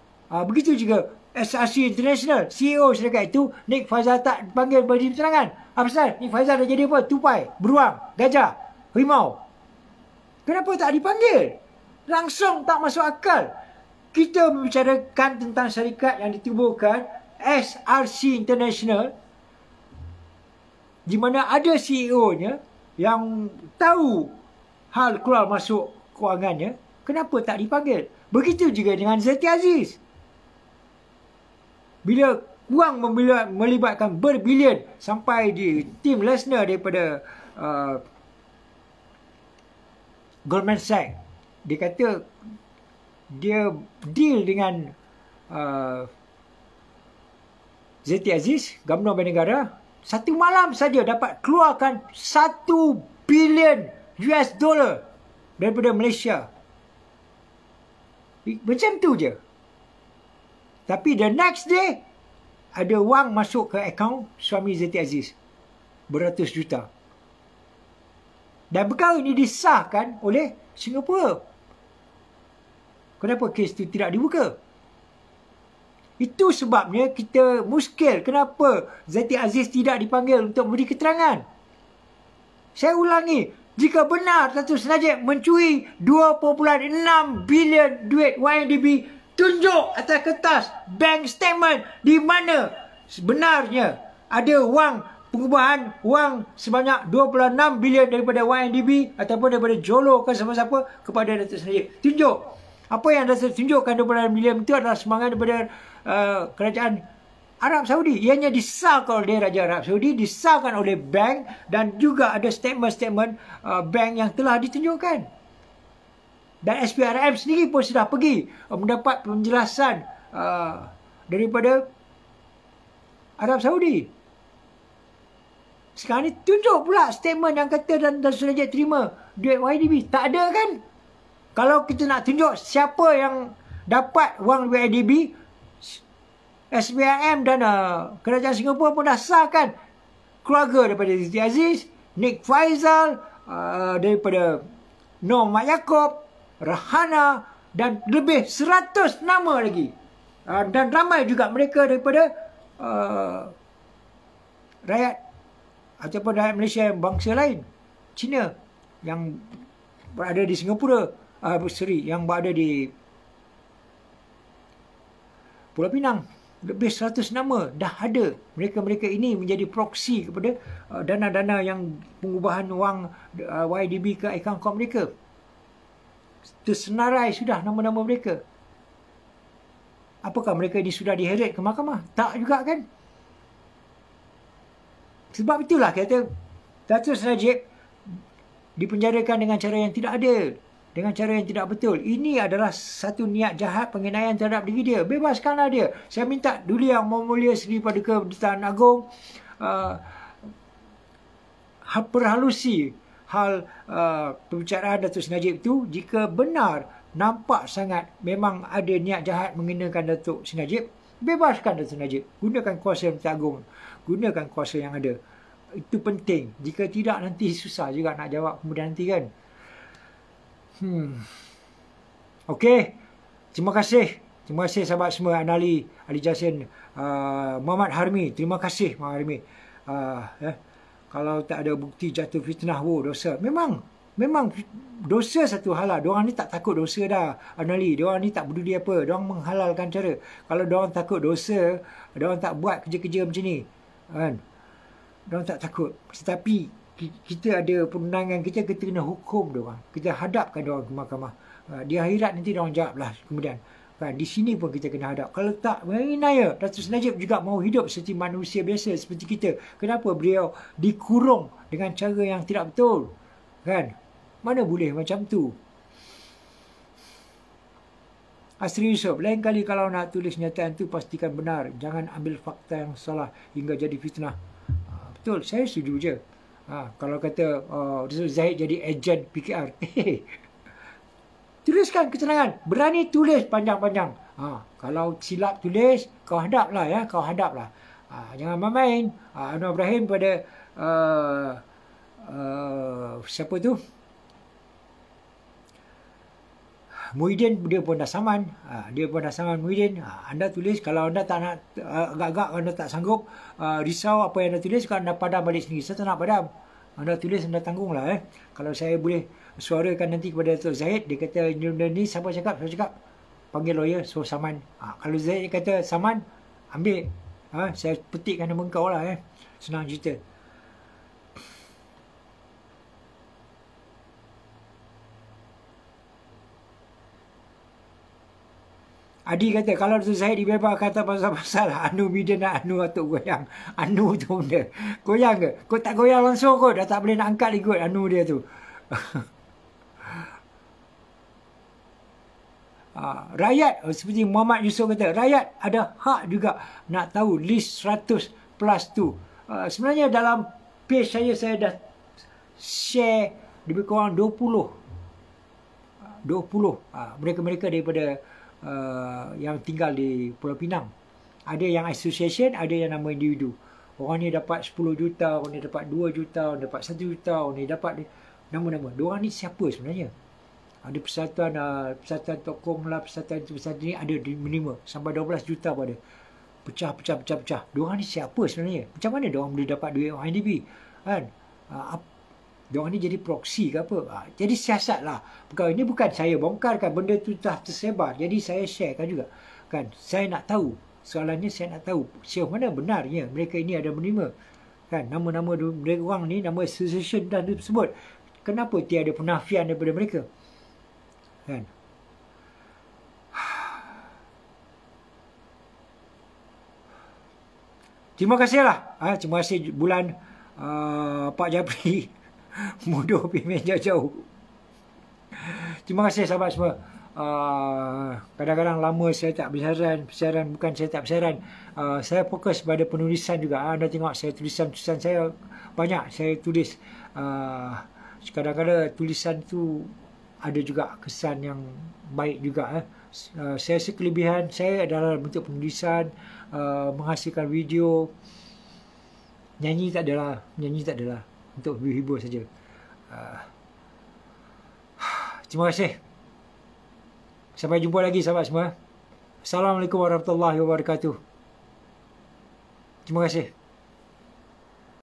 [SPEAKER 1] Begitu juga SRC International, CEO syarikat itu, Nick Faizal tak dipanggil bagi keterangan. Apa pasal? Nick Faizal dah jadi apa? Tupai, beruang, gajah, harimau. Kenapa tak dipanggil? Langsung tak masuk akal. Kita membicarakan tentang syarikat yang ditubuhkan SRC International, di mana ada CEO-nya yang tahu hal keluar masuk kewangannya. Kenapa tak dipanggil? Begitu juga dengan Zeti Aziz. Bila wang melibatkan berbilion sampai di tim Lesnar daripada Goldman Sachs, dia kata dia deal dengan Zeti Aziz, Gubernur Bank Negara, satu malam saja dapat keluarkan $1 bilion daripada Malaysia. Macam tu je. Tapi the next day, ada wang masuk ke akaun suami Zeti Aziz. Beratus juta. Dan perkara ini disahkan oleh Singapura. Kenapa kes itu tidak dibuka? Itu sebabnya kita muskil. Kenapa Zeti Aziz tidak dipanggil untuk beri keterangan? Saya ulangi. Jika benar Datuk Seri Najib mencuri 2.6 bilion duit YNDB, tunjuk atas kertas bank statement di mana sebenarnya ada wang pengubahan wang sebanyak 26 bilion daripada YNDB ataupun daripada Jolo ke siapa-siapa kepada Datuk Seri Najib. Tunjuk. Apa yang Datuk tunjukkan 26 bilion itu adalah sumbangan daripada kerajaan Arab Saudi. Ianya disahkan oleh Raja Arab Saudi, disahkan oleh bank dan juga ada statement-statement bank yang telah ditunjukkan. Dan SPRM sendiri pun sudah pergi mendapat penjelasan daripada Arab Saudi. Sekarang ni tunjuk pula statement yang kata dan Datuk Najib terima duit YDB. Tak ada kan? Kalau kita nak tunjuk siapa yang dapat wang YDB, SPRM dan kerajaan Singapura pun dah sahkan keluarga daripada Zeti Aziz, Nick Faizal, daripada Noh Mat Yaakob, Rahana dan lebih 100 nama lagi. Dan ramai juga mereka daripada rakyat ataupun rakyat Malaysia bangsa lain, Cina yang berada di Singapura, yang berada di Pulau Pinang. Lebih 100 nama dah ada. Mereka-mereka ini menjadi proksi kepada dana-dana yang pengubahan wang YDB ke akaun kos mereka. Tersenarai sudah nama-nama mereka. Apakah mereka ini sudah diheret ke mahkamah? Tak juga kan? Sebab itulah kata Datuk Seri Najib dipenjarakan dengan cara yang tidak adil, dengan cara yang tidak betul. Ini adalah satu niat jahat penganiayaan terhadap diri dia. Bebaskanlah dia. Saya minta dulu Yang Mulia Seri Paduka Kedutaan Agong perhalusi hal perbicaraan Datuk Seri Najib itu. Jika benar nampak sangat memang ada niat jahat mengenakan Datuk Seri Najib, bebaskan Datuk Seri Najib. Gunakan kuasa yang Agung. Gunakan kuasa yang ada. Itu penting. Jika tidak, nanti susah juga nak jawab kemudian nanti kan. Okey. Terima kasih. Terima kasih sahabat semua. Anali, Ali Jasin, Muhammad Harmi. Terima kasih Muhammad Harmi. Kalau tak ada bukti jatuh fitnah, dosa. Memang dosa satu hal lah. Diorang ni tak takut dosa dah, Anali. Diorang ni tak peduli apa. Diorang menghalalkan cara. Kalau diorang takut dosa, diorang tak buat kerja-kerja macam ni. Kan? Diorang tak takut. Tetapi kita ada perundangan, kita kena hukum diorang. Kita hadapkan diorang ke mahkamah. Di akhirat nanti diorang jawablah kemudian. Kan? Di sini pun kita kena hadap. Kalau tak, menginaya. Datuk Seri Najib juga mahu hidup seperti manusia biasa, seperti kita. Kenapa beliau dikurung dengan cara yang tidak betul? Kan? Mana boleh macam tu? Asri Yusof, lain kali kalau nak tulis nyataan tu pastikan benar. Jangan ambil fakta yang salah hingga jadi fitnah. Betul, saya setuju je. Kalau kata Zahid jadi ejen PKR. Tuliskan keterangan. Berani tulis panjang-panjang. Kalau silap tulis, kau hadaplah ya. Kau hadaplah. Jangan main-main. Anwar Ibrahim pada siapa tu? Muhyiddin, dia pun dah saman. Muhyiddin. Anda tulis, kalau anda tak nak, agak-agak anda tak sanggup, risau apa yang anda tulis, kalau anda padam balik sendiri. Saya tak nak padam. Anda tulis, anda tanggunglah. Kalau saya boleh suarakan nanti kepada Datuk Zahid, dia kata, ni siapa cakap? Saya cakap, panggil lawyer, so saman. Kalau Zahid kata saman, ambil. Saya petikkan nama kau lah. Senang cerita. Adi kata, kalau Datuk Zahid dibebaskan kata pasal-pasal Anu Biden dan Anu Atuk goyang. Anu tu benda. Goyang ke? Kau tak goyang langsung kot. Dah tak boleh nak angkat lagi kot Anu dia tu. Rakyat, seperti Muhammad Yusof kata, rakyat ada hak juga nak tahu list 100 plus tu. Sebenarnya dalam page saya dah share lebih kurang 20. Mereka-mereka daripada yang tinggal di Pulau Pinang. Ada yang association, ada yang nama individu. Orang ni dapat 10 juta, orang ni dapat 2 juta, orang dapat 1 juta, orang ni dapat nama-nama. Diorang ni siapa sebenarnya? Ada persatuan tokong lah, persatuan ni ada menerima. Sampai 12 juta pun ada. Pecah. Diorang ni siapa sebenarnya? Macam mana diorang boleh dapat duit IDB? Kan? Diorang ni jadi proksi ke apa? Jadi siasat lah. Ini bukan saya bongkarkan. Benda tu dah tersebar. Jadi saya sharekan juga. Kan? Saya nak tahu. Soalannya saya nak tahu. Siapa mana benarnya mereka ini ada menerima. Kan? Nama-nama mereka orang ni, nama association dan tersebut. Kenapa tiada penafian daripada mereka? Kan? Terima kasih lah. Terima kasih bulan Pak Japri. Mudah pergi jauh-jauh. Terima kasih sahabat semua. Kadang-kadang lama saya tak bersiaran. Bukan saya tak bersiaran. Saya fokus pada penulisan juga. Anda tengok saya tulisan saya banyak. Saya tulis. Kadang-kadang tulisan tu ada juga kesan yang baik juga. Saya rasa kelebihan saya adalah bentuk penulisan, menghasilkan video. Nyanyi tak adalah. Untuk hibur saja. Terima kasih. Sampai jumpa lagi sahabat semua. Assalamualaikum warahmatullahi wabarakatuh. Terima kasih.